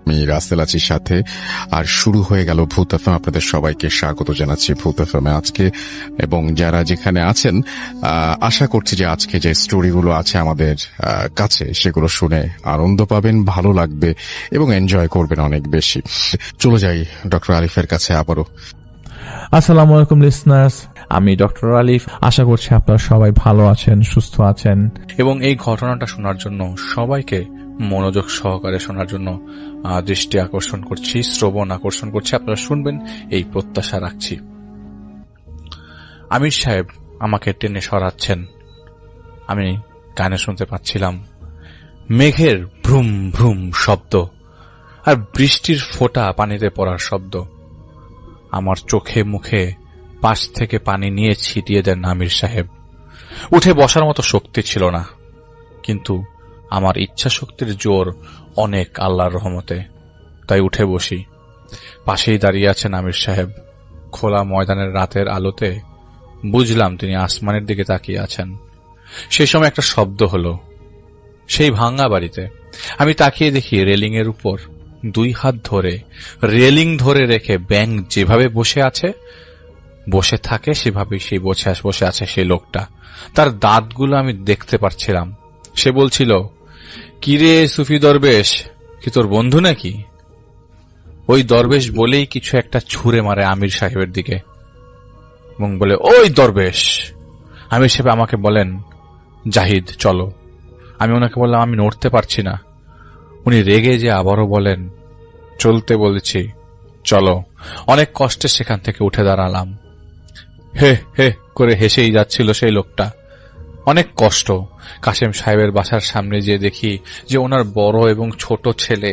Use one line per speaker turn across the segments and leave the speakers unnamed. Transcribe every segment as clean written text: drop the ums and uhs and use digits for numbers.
আমি রাসেল আছি সাথে। আর শুরু হয়ে গেল ভূত এফএম। আপনাদের সবাইকে স্বাগত জানাচ্ছি ভূত এফএম আজকে, এবং যারা যেখানে আছেন আশা করছি যে আজকে যে স্টোরিগুলো আছে আমাদের কাছে সেগুলো শুনে আনন্দ পাবেন, ভালো লাগবে এবং এনজয় করবেন অনেক বেশি। চলে যাই ডক্টর আলিফের কাছে আবারও।
আসসালামু আলাইকুম লিসনার্স, আমি ডক্টর আলিফ। আশা করছি আপনারা সবাই ভালো আছেন, সুস্থ আছেন
এবং এই ঘটনাটা শোনার জন্য সবাইকে মনোযোগ সহকারে শোনার জন্য দৃষ্টি আকর্ষণ করছি, শ্রবণ আকর্ষণ করছি। আপনারা শুনবেন এই প্রত্যাশা রাখছি। আমির সাহেব আমাকে টেনে সরাচ্ছেন। আমি কানে শুনতে পাচ্ছিলাম মেঘের ভ্রুম ভ্রুম শব্দ আর বৃষ্টির ফোঁটা পানিতে পড়ার শব্দ। আমার চোখে মুখে পাশ থেকে পানি নিয়ে ছিটিয়ে দেন আমির সাহেব। উঠে বসার মতো শক্তি ছিল না, কিন্তু আমার ইচ্ছা শক্তির জোর অনেক আল্লাহর রহমতে, তাই উঠে বসি। পাশেই দাঁড়িয়ে আছেন আমির সাহেব। খোলা ময়দানের রাতের আলোতে বুঝলাম তিনি আসমানের দিকে তাকিয়ে আছেন। সেই সময় একটা শব্দ হলো সেই ভাঙা বাড়িতে। আমি তাকিয়ে দেখি রেলিং এর উপর দুই হাত ধরে রেলিং ধরে রেখে ব্যাঙ যেভাবে বসে থাকে সেভাবেই সেই বসে আছে সেই লোকটা। তার দাঁতগুলো আমি দেখতে পাচ্ছিলাম। সে বলছিল, কিরে সুফি দরবেশ, কি তোর বন্ধু নাকি? ওই দরবেশ বলেই কিছু একটা ছুঁড়ে মারে আমির সাহেবের দিকে এবং বলে, ওই দরবেশ। আমির সাহেব আমাকে বলেন, জাহিদ চলো। আমি ওনাকে বললাম, আমি নড়তে পারছি না। উনি রেগে যে আবারও বলেন, চলতে বলেছি, চলো। অনেক কষ্টে সেখান থেকে উঠে দাঁড়ালাম। হে হে করে হেসেই যাচ্ছিল সেই লোকটা। অনেক কষ্ট। কাশেম সাহেবের বাসার সামনে যেয়ে দেখি যে ওনার বড় এবং ছোট ছেলে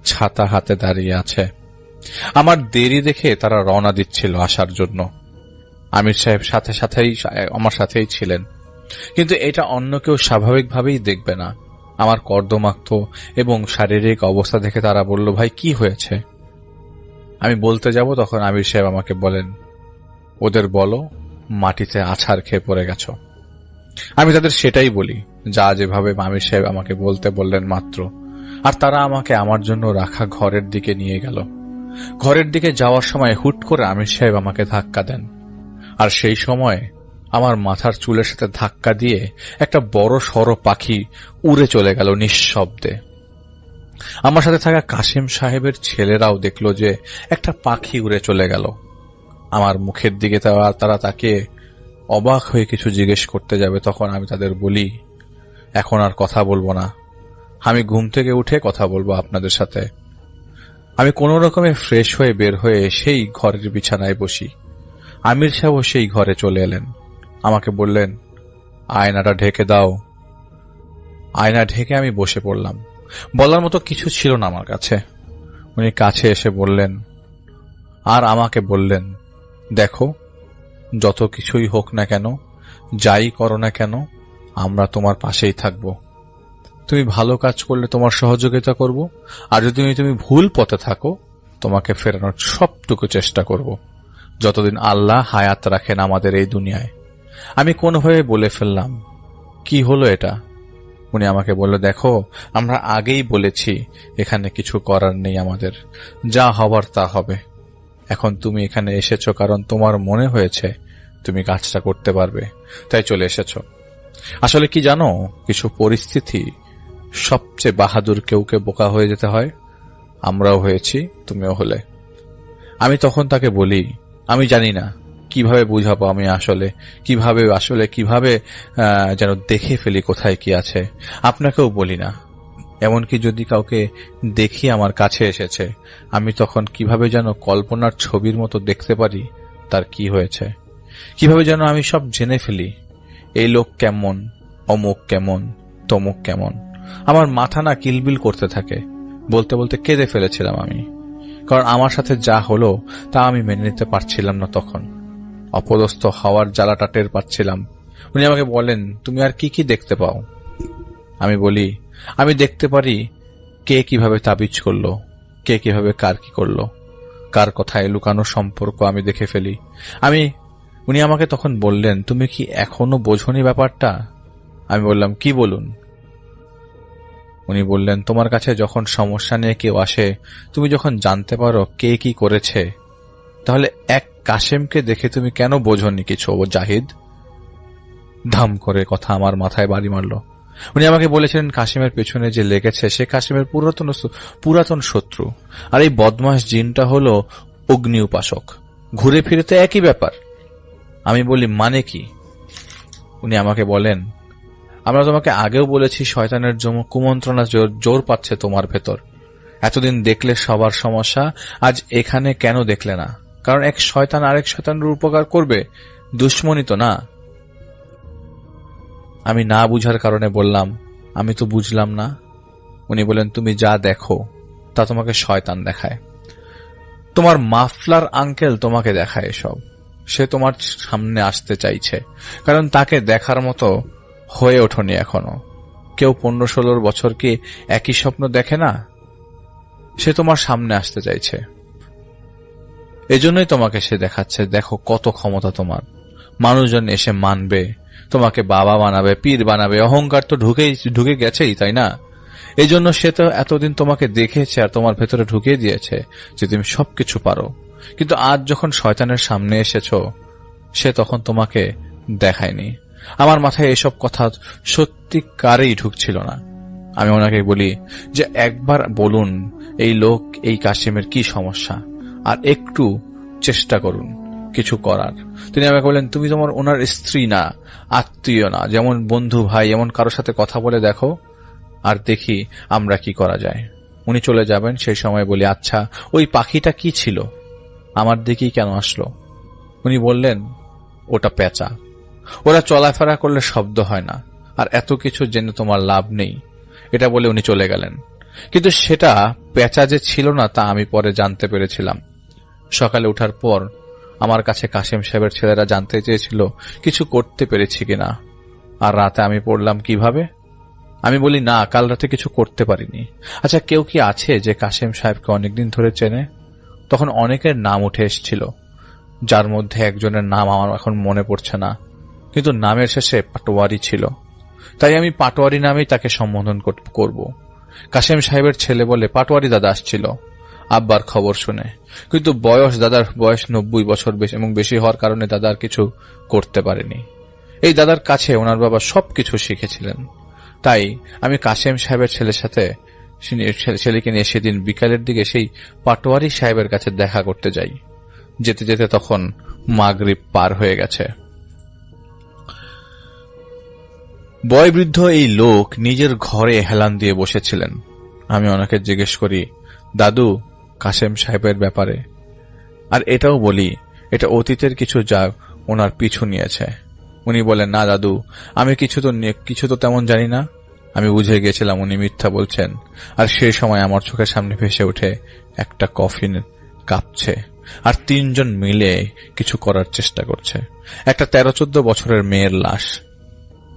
ছাতা হাতে দাঁড়িয়ে আছে। আমার দেরি দেখে তারা রওনা দিচ্ছিল আসার জন্য। আমির সাহেব আমার সাথেই ছিলেন, কিন্তু এটা অন্য কেউ স্বাভাবিকভাবেই দেখবে না। আমার কর্দমাক্ত এবং শারীরিক অবস্থা দেখে তারা বলল, ভাই কি হয়েছে? আমি বলতে যাব, তখন আমির সাহেব আমাকে বলেন, ওদের বলো মাটিতে আছাড় খেয়ে পড়ে গেছ। আমি তাদের সেটাই বলি যা যেভাবে আমির সাহেব আমাকে বলতে বললেন মাত্র। আর তারা আমাকে আমার জন্য রাখা ঘরের দিকে নিয়ে গেল। ঘরের দিকে যাওয়ার সময় হুট করে আমির সাহেব আমাকে ধাক্কা দেন, আর সেই সময় আমার মাথার চুলের সাথে ধাক্কা দিয়ে একটা বড় সড় পাখি উড়ে চলে গেল নিঃশব্দে। আমার সাথে থাকা কাশেম সাহেবের ছেলেরাও দেখল যে একটা পাখি উড়ে চলে গেল। আমার মুখের দিকে তারা তাকে অবাক হয়ে কিছু জিজ্ঞেস করতে যাবে, তখন আমি তাদের বলি, এখন আর কথা বলবো না, আমি ঘুম থেকে উঠে কথা বলবো আপনাদের সাথে। আমি কোন রকমে ফ্রেশ হয়ে বের হয়ে সেই ঘরের বিছানায় বসি। আমির সাহেব সেই ঘরে চলে এলেন। আমাকে বললেন, আয়নাটা ঢেকে দাও। আয়না ঢেকে আমি বসে পড়লাম। বলার মতো কিছু ছিল না আমার কাছে। উনি কাছে এসে বললেন, আর আমাকে বললেন, দেখো, যত কিছুই হোক না কেন, যাই করো না কেন, আমরা তোমার পাশেই থাকব। তুমি ভালো কাজ করলে তোমার সহযোগিতা করব, আর যদি তুমি ভুল পথে থাকো তোমাকে ফেরানোর সবটুকু চেষ্টা করব, যতদিন আল্লাহ হায়াত রাখেন আমাদের এই দুনিয়ায়। আমি কোনোভাবে বলে ফেললাম, কি হলো এটা? উনি আমাকে বলল, দেখো, আমরা আগেই বলেছি এখানে কিছু করার নেই, আমাদের যা হবার তা হবে। এখন তুমি এখানে এসেছো কারণ তোমার মনে হয়েছে তুমি কাজটা করতে পারবে, তাই চলে এসেছো। আসলে কি জানো, কিছু পরিস্থিতি সবচেয়ে বাহাদুর কেউকে বোকা হয়ে যেতে হয়। আমরাও হয়েছি, তুমিও হলে। আমি তখন তাকে বলি, আমি জানি না কিভাবে বুঝাবো, আমি কিভাবে যেন দেখে ফেলি কোথায় কি আছে। আপনাকেও বলি না, এমনকি যদি কাউকে দেখি আমার কাছে এসেছে, আমি তখন কিভাবে যেন কল্পনার ছবির মতো দেখতে পারি তার কি হয়েছে। কিভাবে যেন আমি সব জেনে ফেলি, এই লোক কেমন, অমুক কেমন, তমুক কেমন। আমার মাথা না কিলবিল করতে থাকে। বলতে বলতে কেঁদে ফেলেছিলাম আমি, কারণ আমার সাথে যা হলো তা আমি মেনে নিতে পারছিলাম না। তখন অপদস্থ হওয়ার জ্বালাটা টের পাচ্ছিলাম। উনি আমাকে বলেন, তুমি আর কি কি দেখতে পাও? আমি বলি, আমি দেখতে পারি কে কিভাবে তাবিজ করলো, কে কিভাবে কার কি করলো, কার কথায় লুকানো সম্পর্ক আমি দেখে ফেলি। উনি আমাকে তখন বললেন, তুমি কি এখনো বোঝনি ব্যাপারটা? আমি বললাম, কি বলুন? উনি বললেন, তোমার কাছে যখন সমস্যা নিয়ে কেউ আসে, তুমি যখন জানতে পারো কে কি করেছে, তাহলে এক কাশেমকে দেখে তুমি কেন বোঝোনি কিছু? ও জাহিদ ধাম করে কথা আমার মাথায় বাড়ি মারল। উনি আমাকে বলেছিলেন কাশিমের পেছনে যে লেগেছে সে কাশিমের পুরাতন শত্রু, আর এই বদমাস জিনটা হলো অগ্নি উপাসক। ঘুরে ফিরে তো একই ব্যাপার। আমি বলি, মানে কি? উনি আমাকে বলেন, আমরা তোমাকে আগেও বলেছি শয়তানের কুমন্ত্রণা জোর পাচ্ছে তোমার ভেতর। এতদিন দেখলে সবার সমস্যা, আজ এখানে কেন দেখলে না? কারণ এক শয়তান আরেক শয়তানের উপকার করবে, দুশ্মনী তো না। আমি না বুঝার কারণে বললাম, আমি তো বুঝলাম না। উনি বলেন, তুমি যা দেখো তা তোমাকে শয়তান দেখায়। তোমার মাফলার আঙ্কেল তোমাকে দেখায় এসব। সে তোমার সামনে আসতে চাইছে, কারণ তাকে দেখার মতো হয়ে ওঠনি এখনো। কেউ 15-16 বছর কি একই স্বপ্ন দেখে না? সে তোমার সামনে আসতে চাইছে, এজন্যই তোমাকে সে দেখাচ্ছে। দেখো কত ক্ষমতা তোমার। মানুষজন এসে মানবে, তোমাকে বাবা বানাবে, পীর বানাবে। অহংকার তো ঢুকে গেছেই, তাই না? এই জন্য সে তো এতদিন তোমাকে দেখেছে আর তোমার ভেতরে ঢুকিয়ে দিয়েছে যে তুমি সবকিছু পারো। কিন্তু আজ যখন শয়তানের সামনে এসেছ, সে তখন তোমাকে দেখায়নি। আমার মাথায় এসব কথা সত্যিকারেই ঢুকছিল না। আমি ওনাকে বলি যে একবার বলুন এই লোক, এই কাশিমের কি সমস্যা, আর একটু চেষ্টা করুন কিছু করার। তিনি আমাকে বলেন, তুমি তোমার ওনার স্ত্রী না, আত্মীয় না, যেমন বন্ধু ভাই, এমন কারোর সাথে কথা বলে দেখো, আর দেখি আমরা কি করা যায়। উনি চলে যাবেন, সেই সময় বলি, আচ্ছা ওই পাখিটা কি ছিল, আমার দিকেই কেন আসলো? উনি বললেন, ওটা পেঁচা। ওরা চলাফেরা করলে শব্দ হয় না, আর এত কিছু জেনে তোমার লাভ নেই। এটা বলে উনি চলে গেলেন। কিন্তু সেটা পেঁচা যে ছিল না তা আমি পরে জানতে পেরেছিলাম। সকালে ওঠার পর আমার কাছে কাশেম সাহেবের ছেলেরা জানতে চেয়েছিল কিছু করতে পেরেছি কিনা, আর রাতে আমি পড়লাম কিভাবে। আমি বলি, না, কাল রাতে কিছু করতে পারিনি। আচ্ছা, কেউ কি আছে যে কাশেম সাহেবকে অনেকদিন ধরে চেনে? তখন অনেকের নাম উঠে এসেছিল, যার মধ্যে একজনের নাম আমার এখন মনে পড়ছে না, কিন্তু নামের শেষে পাটোয়ারি ছিল। তাই আমি পাটোয়ারি নামেই তাকে সম্বোধন করব। কাশেম সাহেবের ছেলে বলে, পাটোয়ারি দাদা আসছিল আব্বার খবর শুনে, কিন্তু দাদার বয়স 90 বছর এবং বেশি হওয়ার কারণে দাদার কিছু করতে পারেনি। এই দাদার কাছে ওনার বাবা সবকিছু শিখেছিলেন। তাই আমি কাশেম সাহেবের ছেলেকে নিয়ে সেদিন বিকালের দিকে সেই পাটোয়ারি সাহেবের কাছে দেখা করতে যাই। যেতে যেতে তখন মাগরিব পার হয়ে গেছে। বয়োবৃদ্ধ এই লোক নিজের ঘরে হেলান দিয়ে বসেছিলেন। আমি ওনাকে জিজ্ঞেস করি, দাদু, কাশেম সাহেবের ব্যাপারে আর এটাও বলি, এটা অতীতের কিছু যা ওনার পিছু নিয়েছে। উনি বলেন, না দাদু, আমি কিছু তো তেমন জানি না। আমি বুঝে গেছিলাম উনি মিথ্যা বলছেন। আর সেই সময় আমার চোখের সামনে ভেসে ওঠে একটা কফিন কাঁপছে, আর 3 জন মিলে কিছু করার চেষ্টা করছে। একটা 13-14 বছরের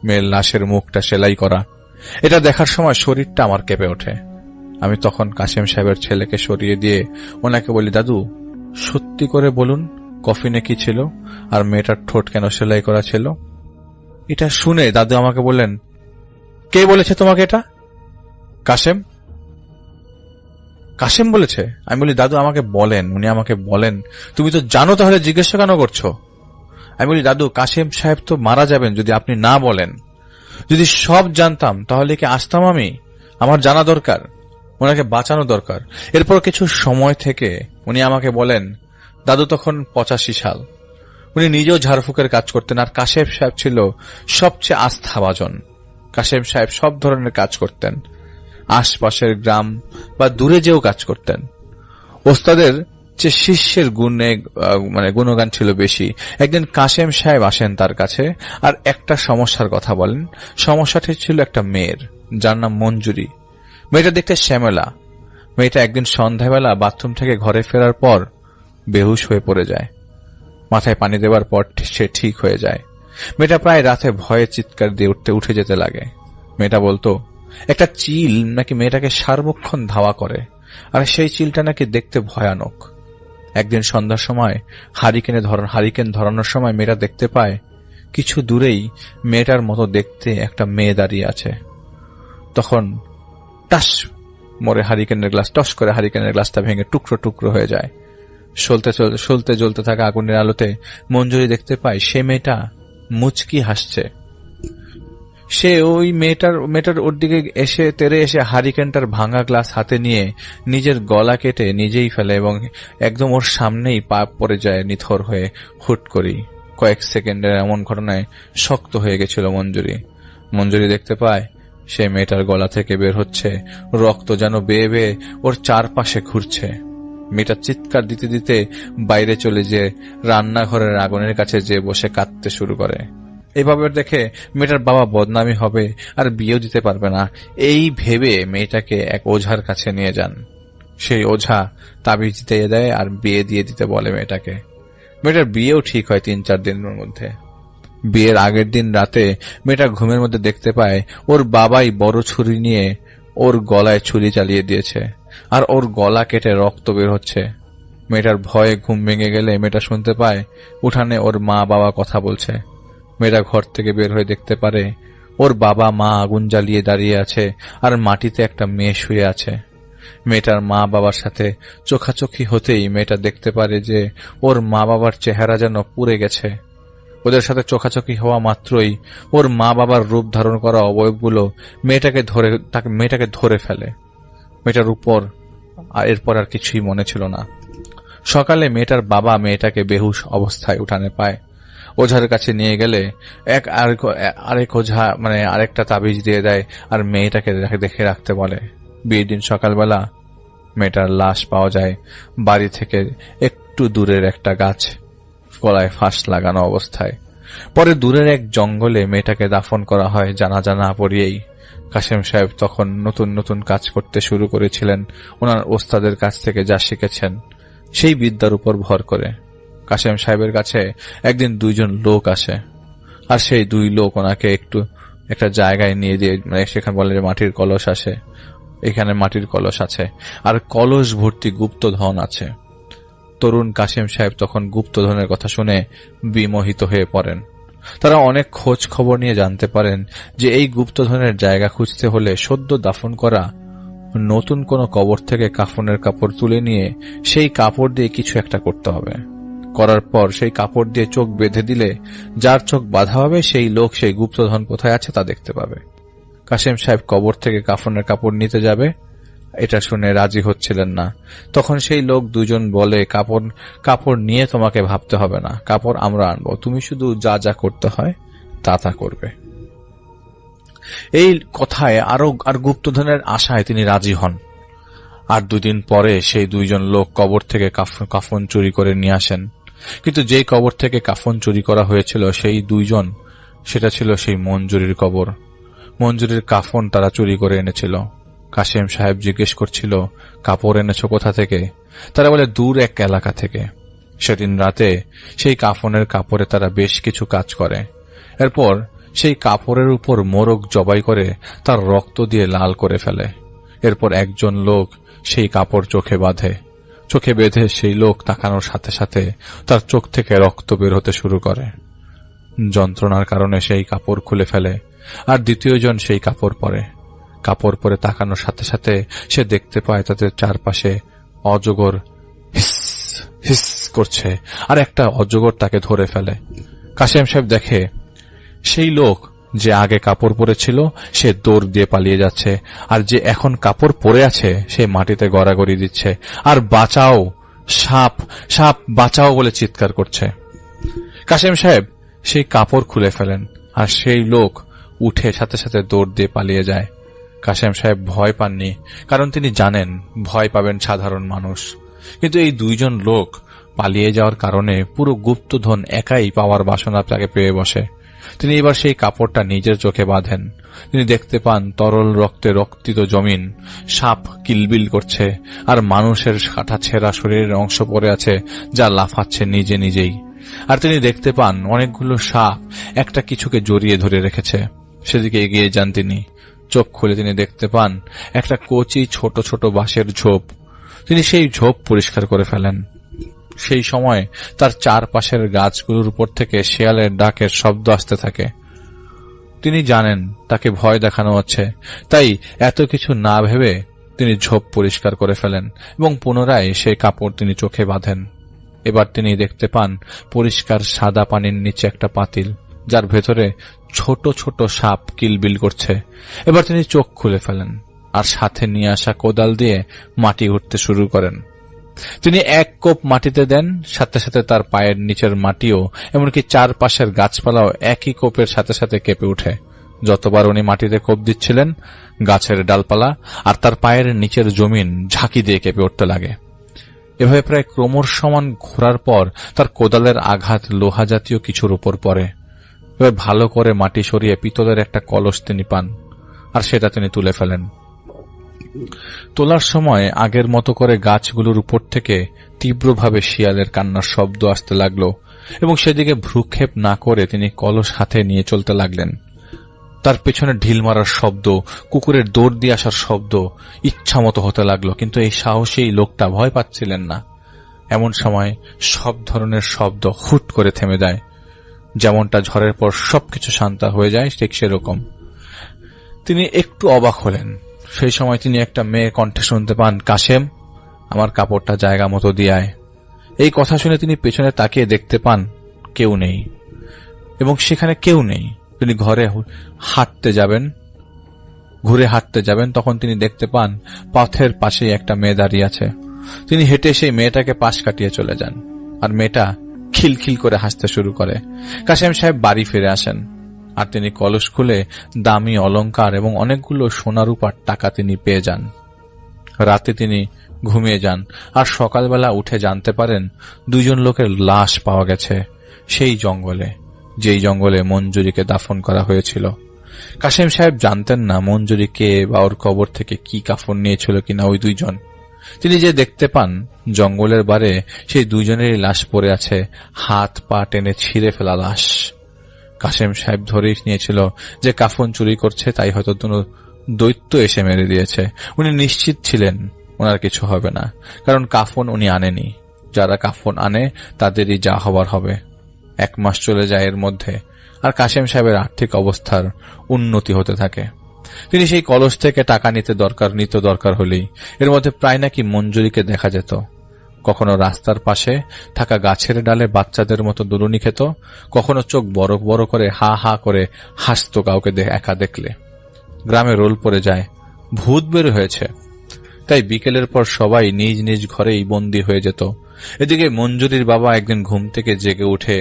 মেয়ের লাশের মুখটা সেলাই করা। এটা দেখার সময় শরীরটা আমার কেঁপে ওঠে। আমি তখন কাশেম সাহেবের ছেলেকে সরিয়ে দিয়ে ওনাকে বলি, দাদু, সত্যি করে বলুন কফিনে কি ছিল, আর মেয়েটার ঠোঁট কেন সেলাই করা ছিল? এটা শুনে দাদু আমাকে বললেন, কে বলেছে তোমাকে এটা? কাশেম বলেছে। আমি বলি, দাদু আমাকে বলেন। উনি আমাকে বলেন, তুমি তো জানো, তাহলে জিজ্ঞাসা কেন করছো? আমি বলি, দাদু, কাশেম সাহেব তো মারা যাবেন যদি আপনি না বলেন। যদি সব জানতাম তাহলে কি আসতাম আমি? আমার জানা দরকার, ওনাকে বাঁচানো দরকার। এরপর কিছু সময় থেকে উনি আমাকে বলেন, দাদু তখন 85 সাল। উনি নিজেও ঝাড়ফুঁকের কাজ করতেন, আর কাশেম সাহেব ছিল সবচেয়ে আস্থাভাজন। কাশেম সাহেব সব ধরনের কাজ করতেন, আশপাশের গ্রাম বা দূরে যেও কাজ করতেন। ওস্তাদের যে শিষ্যের গুণগান ছিল বেশি। একদিন কাশেম সাহেব আসেন তার কাছে, আর একটা সমস্যার কথা বলেন। সমস্যাটি ছিল একটা মেয়ের, যার নাম মঞ্জুরি। মেয়েটা দেখতে শ্যামলা। মেয়েটা একদিন সন্ধ্যাবেলা বাথরুম থেকে ঘরে ফেরার পর বেহুশ হয়ে পড়ে যায়। মাথায় পানি দেওয়ার পর সে ঠিক হয়ে যায়। মেয়েটা প্রায় রাতে ভয়ে চিৎকার দিয়ে উঠে যেতে লাগে। মেয়েটা বলতো, একটা চিল নাকি মেয়েটাকে সার্বক্ষণ ধাওয়া করে, আর সেই চিলটা নাকি দেখতে ভয়ানক। একদিন সন্ধ্যার সময় হারিকেন ধরানোর সময় মেয়েটা দেখতে পায় কিছু দূরেই মেয়েটার মতো দেখতে একটা মেয়ে দাঁড়িয়ে আছে। তখন টাস মরে হারিকেনের গ্লাস টস করে হারিকেনের গ্লাসটা ভেঙে টুকরো টুকরো হয়ে যায়। সলতে জ্বলতে থাকা আগুনের আলোতে মঞ্জুরি দেখতে পায় সে মেয়েটা মুচকি হাসছে। সে ওই মেয়েটার ওর দিকে তেড়ে এসে হারিকেনটার ভাঙা গ্লাস হাতে নিয়ে নিজের গলা কেটে নিজেই ফেলে এবং একদম ওর সামনেই পা পড়ে যায় নিথর হয়ে হুট করি। কয়েক সেকেন্ডের এমন ঘটনায় শক্ত হয়ে গেছিল মঞ্জুরি দেখতে পায় সে মেয়েটার গলা থেকে বের হচ্ছে রক্ত, যেন বেয়ে বেয়ে ওর চারপাশে ঘুরছে। মেয়েটা চিৎকার দিতে দিতে বাইরে চলে যেয়ে রান্নাঘরের আগুনের কাছে যেয়ে বসে কাঁদতে শুরু করে। এইভাবে দেখে মেয়েটার বাবা বদনামি হবে আর বিয়েও দিতে পারবে না, এই ভেবে মেয়েটাকে এক ওঝার কাছে নিয়ে যান। সেই ওঝা তাবিজ দিয়ে দেয় আর বিয়ে দিয়ে দিতে বলে মেয়েটাকে। মেয়েটার বিয়েও ঠিক হয় 3-4 দিনের মধ্যে। বিয়ের আগের দিন রাতে মেয়েটা ঘুমের মধ্যে দেখতে পায় ওর বাবাই বড় ছুরি নিয়ে ওর গলায় ছুরি চালিয়ে দিয়েছে আর ওর গলা কেটে রক্ত বের হচ্ছে। মেয়েটার ভয়ে ঘুম ভেঙে গেলে মেয়েটা শুনতে পায় উঠানে ওর মা বাবা কথা বলছে। মেয়েটা ঘর থেকে বের হয়ে দেখতে পারে ওর বাবা মা আগুন জ্বালিয়ে দাঁড়িয়ে আছে আর মাটিতে একটা মেয়ে শুয়ে আছে। মেয়েটার মা বাবার সাথে চোখাচোখি হতেই মেয়েটা দেখতে পারে যে ওর মা বাবার চেহারা যেন পুড়ে গেছে। ওদের সাথে চোখাচোখি হওয়া মাত্রই ওর মা বাবার রূপ ধারণ করা অবয়বগুলো মেয়েটাকে ধরে ফেলে। মেয়েটার উপর এরপর আর কিছুই মনে ছিল না। সকালে মেয়েটার বাবা মেয়েটাকে বেহুশ অবস্থায় উঠানে পায়। ওঝার কাছে নিয়ে গেলে আরেক ওঝা আরেকটা তাবিজ দিয়ে দেয় আর মেয়েটাকে দেখে রাখতে বলে। বিয়ের দিন সকালবেলা মেয়েটার লাশ পাওয়া যায় বাড়ি থেকে একটু দূরের একটা গাছ, গলায় ফাঁস লাগানো অবস্থায়। পরে দূরের এক জঙ্গলে মেয়েটাকে দাফন করা হয় জানাজা না পড়িয়েই। কাশেম সাহেব তখন নতুন নতুন কাজ করতে শুরু করেছিলেন ওনার ওস্তাদের কাছ থেকে যা শিখেছেন সেই বিদ্যার উপর ভর করে। কাশেম সাহেবের কাছে একদিন 2 জন লোক আসে আর সেই 2 লোক ওনাকে একটা জায়গায় নিয়ে দিয়ে সেখানে বলে যে মাটির কলস আসে, এখানে মাটির কলস আছে আর কলস ভর্তি গুপ্তধন আছে। তরুণ কাশেম সাহেব তখন গুপ্তধনের কথা শুনে বিমোহিত হয়ে পড়েন। তারা অনেক খোঁজ খবর নিয়ে জানতে পারেন যে এই গুপ্তধনের জায়গা খুঁজতে হলে সদ্য দাফন করা নতুন কোনো কবর থেকে কাফনের কাপড় তুলে নিয়ে সেই কাপড় দিয়ে কিছু একটা করতে হবে। করার পর সেই কাপড় দিয়ে চোখ বেঁধে দিলে যার চোখ বাঁধা হবে সেই লোক সেই গুপ্তধন কোথায় আছে তা দেখতে পাবে। কাশেম সাহেব কবর থেকে কাফনের কাপড় নিতে যাবে, এটা শুনে রাজি হচ্ছিলেন না। তখন সেই লোক 2 জন বলে, কাপড় নিয়ে তোমাকে ভাবতে হবে না, কাপড় আমরা আনবো, তুমি শুধু যা যা করতে হয় তা করবে। এই কথায় আর গুপ্তধনের আশায় তিনি রাজি হন। আর 2 দিন পরে সেই 2 জন লোক কবর থেকে কাফন চুরি করে নিয়ে আসেন। কিন্তু যেই কবর থেকে কাফন চুরি করা হয়েছিল সেই 2 জন, সেটা ছিল সেই মঞ্জুরির কবর। মঞ্জুরির কাফন তারা চুরি করে এনেছিল। কাশেম সাহেব জিজ্ঞেস করছিল, কাপড় এনেছো কোথা থেকে? তারা বলে দূর এক এলাকা থেকে। সেদিন রাতে সেই কাফনের কাপড়ে তারা বেশ কিছু কাজ করে। এরপর সেই কাপড়ের উপর মোরগ জবাই করে তার রক্ত দিয়ে লাল করে ফেলে। এরপর একজন লোক সেই কাপড় চোখে বাঁধে। চোখে বেঁধে সেই লোক তাকানোর সাথে সাথে তার চোখ থেকে রক্ত বের হতে শুরু করে। যন্ত্রণার কারণে সেই কাপড় খুলে ফেলে আর দ্বিতীয় জন সেই কাপড় পরে। কাপড় পরে তাকানোর সাথে সাথে সে দেখতে পায় তাদের চারপাশে অজগর হিস হিস করছে আর একটা অজগর তাকে ধরে ফেলে। কাশেম সাহেব দেখে সেই লোক যে আগে কাপড় পরেছিল সে দৌড় দিয়ে পালিয়ে যাচ্ছে, আর যে এখন কাপড় পরে আছে সে মাটিতে গড়াগড়ি দিচ্ছে আর বাঁচাও, সাপ সাপ বাঁচাও বলে চিৎকার করছে। কাশেম সাহেব সেই কাপড় খুলে ফেলেন আর সেই লোক উঠে সাথে সাথে দৌড় দিয়ে পালিয়ে যায়। কাশেম সাহেব ভয় পাননি, কারণ তিনি জানেন ভয় পাবেন সাধারণ মানুষ। কিন্তু এই 2 জন লোক পালিয়ে যাওয়ার কারণে পুরো গুপ্তধন একাই পাওয়ার বাসনা তাকে পেয়ে বসে। তিনি এবার সেই কাপড়টা নিজের চোখে বাঁধেন। তিনি দেখতে পান তরল রক্তে রক্তিত জমিন, সাপ কিলবিল করছে আর মানুষের কাটা ছেঁড়া শরীরের অংশ পড়ে আছে যা লাফাচ্ছে নিজে নিজেই। আর তিনি দেখতে পান অনেকগুলো সাপ একটা কিছুকে জড়িয়ে ধরে রেখেছে। সেদিকে এগিয়ে যান তিনি। চোখ খুলে তিনি দেখতে পান একটা কচি ছোট ছোট বাঁশের ঝোপ। তিনি সেই ঝোপ পরিষ্কার করে ফেলেন। সেই সময় তার চারপাশের গাছগুলোর উপর থেকে শেয়ালের ডাকের শব্দ আসতে থাকে। তিনি জানেন তাকে ভয় দেখানো হচ্ছে, তাই এত কিছু না ভেবে তিনি ঝোপ পরিষ্কার করে ফেলেন এবং পুনরায় সেই কাপড় তিনি চোখে বাঁধেন। এবার তিনি দেখতে পান পরিষ্কার সাদা পানির নিচে একটা পাতিল, যার ভেতরে ছোট ছোট সাপ কিলবিল করছে। এবার তিনি চোখ খুলে ফেলেন আর সাথে নিয়ে আসা কোদাল দিয়ে মাটি উঠতে শুরু করেন। তিনি এক কোপ মাটিতে দেন, সাথে সাথে তার পায়ের নিচের মাটিও, এমনকি চারপাশের গাছপালাও একই কোপের সাথে সাথে কেঁপে ওঠে। যতবার উনি মাটিতে কোপ দিচ্ছিলেন, গাছের ডালপালা আর তার পায়ের নিচের জমিন ঝাঁকি দিয়ে কেঁপে উঠতে লাগে। এভাবে প্রায় ক্রমশমান ঘোরার পর তার কোদালের আঘাত লোহা জাতীয় কিছুর উপর পড়ে। এবার ভালো করে মাটি সরিয়ে পিতলের একটা কলস তিনি পান আর সেটা তিনি তুলে ফেলেন। তোলার সময় আগের মতো করে গাছগুলোর উপর থেকে তীব্রভাবে শিয়ালের কান্নার শব্দ আসতে লাগলো এবং সেদিকে ভ্রুক্ষেপ না করে তিনি কলস হাতে নিয়ে চলতে লাগলেন। তার পেছনে ঢিল মারার শব্দ, কুকুরের দৌড় দিয়ে আসার শব্দ ইচ্ছামতো হতে লাগলো, কিন্তু এই সাহসী লোকটা ভয় পাচ্ছিলেন না। এমন সময় সব ধরনের শব্দ হুট করে থেমে যায়, যেমনটা ঝড়ের পর সবকিছু শান্ত হয়ে যায় ঠিক সেরকম। তিনি একটু অবাক হলেন। সেই সময় তিনি একটা মেয়ের কণ্ঠে শুনতে পান, কাশেম, আমার কাপড়টা জায়গা মতো দিয়ে আয়। এই কথা শুনে তিনি পেছনে তাকিয়ে দেখতে পান কেউ নেই, এবং সেখানে কেউ নেই। তিনি ঘরে ঘুরে হাঁটতে যাবেন, তখন তিনি দেখতে পান পথের পাশেই একটা মেয়ে দাঁড়িয়ে আছে। তিনি হেঁটে সেই মেয়েটাকে পাশ কাটিয়ে চলে যান, আর মেয়েটা খিলখিল করে হাসতে শুরু করে। কাশেম সাহেব বাড়ি ফিরে আসেন, আর তিনি কলস খুলে দামি অলংকার এবং অনেকগুলো সোনা রূপার টাকা তিনি পেয়ে যান। রাতে তিনি ঘুমিয়ে যান, আর সকালবেলা উঠে জানতে পারেন দুইজন লোকের লাশ পাওয়া গেছে সেই জঙ্গলে, যেই জঙ্গলে মঞ্জুরিকে দাফন করা হয়েছিল। কাশেম সাহেব জানতেন না মঞ্জুরি কে বা ওর কবর থেকে কি কাফন নিয়েছিল কিনা ওই দুইজন। তিনি যে দেখতে পান জঙ্গলের বারে সেই দুইজনেরই লাশ পড়ে আছে, হাত পা টেনে ছিঁড়ে ফেলা লাশ। কাশেম সাহেব ধরেই নিয়েছিল যে কাফন চুরি করছে, তাই হয়তো কোনো দৈত্য এসে মেরে দিয়েছে। উনি নিশ্চিত ছিলেন ওনার কিছু হবে না, কারণ কাফন উনি আনেনি। যারা কাফন আনে তাদেরই যা হবার হবে। 1 মাস চলে যায় এর মধ্যে, আর কাশেম সাহেবের আর্থিক অবস্থার উন্নতি হতে থাকে। তিনি সেই কলস থেকে টাকা নিতে দরকার হলেই এর মধ্যে প্রায় নাকি মঞ্জুরিকে দেখা যেত। কখনো রাস্তার পাশে থাকা গাছের ডালে বাচ্চাদের মতো দুলুনি খেত, কখনো চোখ বড় বড় করে হা হা করে হাসত কাউকে একা দেখলে। গ্রামে রোল পড়ে যায়, ভূত বের হয়েছে, তাই বিকেলের পর সবাই নিজ নিজ ঘরেই বন্দী হয়ে যেত। এদিকে মঞ্জুরির বাবা একদিন ঘুম থেকে জেগে উঠে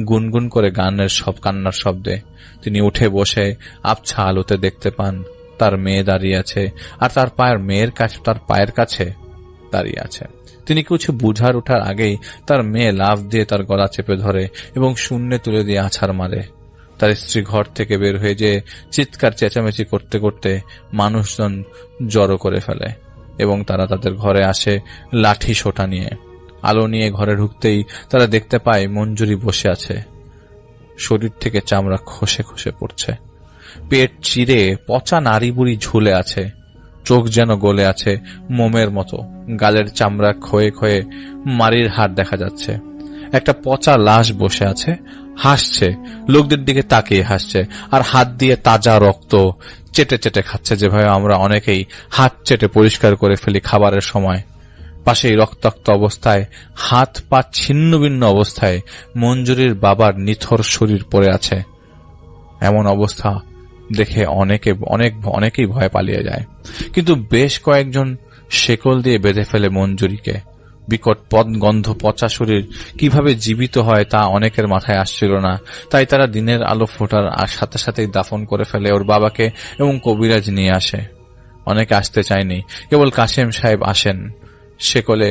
গুনগুন করে কান্নার শব্দে তিনি উঠে বসে আবছা আলোতে দেখতে পান তার মেয়ে দাঁড়িয়ে আছে, আর তার পায়ের কাছে দাঁড়িয়ে আছে। তিনি কিছু বুঝার ওঠার আগেই তার মেয়ে লাফ দিয়ে তার গলা চেপে ধরে এবং শূন্যে তুলে দিয়ে আছাড় মারে। তার স্ত্রী ঘর থেকে বের হয়ে যে চিৎকার চেঁচামেচি করতে করতে মানুষজন জড়ো করে ফেলে এবং তারা তাদের ঘরে আসে লাঠি সোটা নিয়ে। আলো নিয়ে ঘরে ঢুকতেই তারা দেখতে পায় মঞ্জুরি বসে আছে, শরীর থেকে চামড়া খসে খসে পড়ছে, পেট চিরে পচা নাড়ি বুড়ি ঝুলে আছে, চোখ যেন গলে আছে মোমের মতো, গালের চামড়া ক্ষয়ে ক্ষয়ে মারির হাড় দেখা যাচ্ছে। একটা পচা লাশ বসে আছে, হাসছে, লোকদের দিকে তাকিয়ে হাসছে, আর হাত দিয়ে তাজা রক্ত চেটে চেটে খাচ্ছে, যেভাবে আমরা অনেকেই হাত চেটে পরিষ্কার করে ফেলি খাবারের সময়। পাশেই রক্তাক্ত অবস্থায়, হাত পা ছিন্ন ভিন্ন অবস্থায় মঞ্জুরির বাবার নিথর শরীর পড়ে আছে। এমন অবস্থা দেখে অনেকেই ভয় পালিয়ে যায়, কিন্তু বেশ কয়েকজন শেকল দিয়ে বেঁধে ফেলে মঞ্জুরিকে। বিকট গন্ধ পচা শরীর কিভাবে জীবিত হয় তা অনেকের মাথায় আসছিল না, তাই তারা দিনের আলো ফোটার সাথে সাথেই দাফন করে ফেলে ওর বাবাকে এবং কবিরাজ নিয়ে আসে। অনেকে আসতে চায়নি, কেবল কাশেম সাহেব আসেন। শেকলে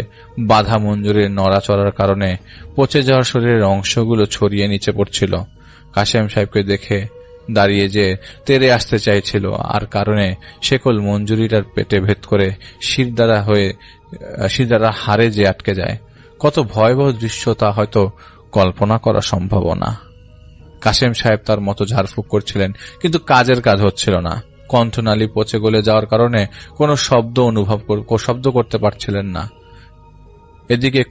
বাধা মঞ্জুরির নড়াচড়ার কারণে পচে যাওয়া শরীরের অংশগুলো ছড়িয়ে নিচে পড়ছিল। কাশেম সাহেবকে দেখে দাঁড়িয়ে যে তেরে আসতে চাইছিল, আর কারণে শেকল মঞ্জুরিটার পেটে ভেদ করে শিরদাঁড়া হাড়ে যে আটকে যায়। কত ভয়াবহ দৃশ্য তা হয়তো কল্পনা করা সম্ভব না। কাশেম সাহেব তার মতো ঝাড়ফুঁক করছিলেন, কিন্তু কাজের কাজ হচ্ছিল না। কণ্ঠনালী পচে গলে যাওয়ার কারণে কোনো শব্দ করতে পারছিলেন না। এদিকে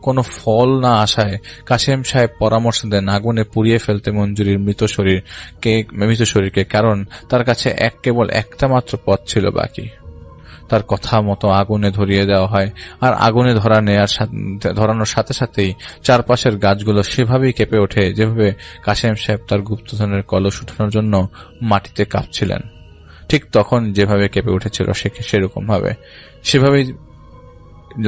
কোনো ফল না আসায় কাশেম সাহেব পরামর্শ দেন আগুনে পুড়িয়ে ফেলতে মঞ্জুরির মৃত শরীরকে, কারণ তার কাছে কেবল একটা মাত্র পথ ছিল বাকি। তার কথা মতো আগুনে ধরিয়ে দেওয়া হয়, আর আগুনে ধরানোর সাথে সাথেই চারপাশের গাছগুলো সেভাবেই কেঁপে ওঠে যেভাবে কাশেম সাহেব তার গুপ্তধনের কলস উঠানোর জন্য মাটিতে কাঁপছিলেন। ঠিক তখন যেভাবে কেঁপে উঠেছিল সেরকম ভাবে সেভাবেই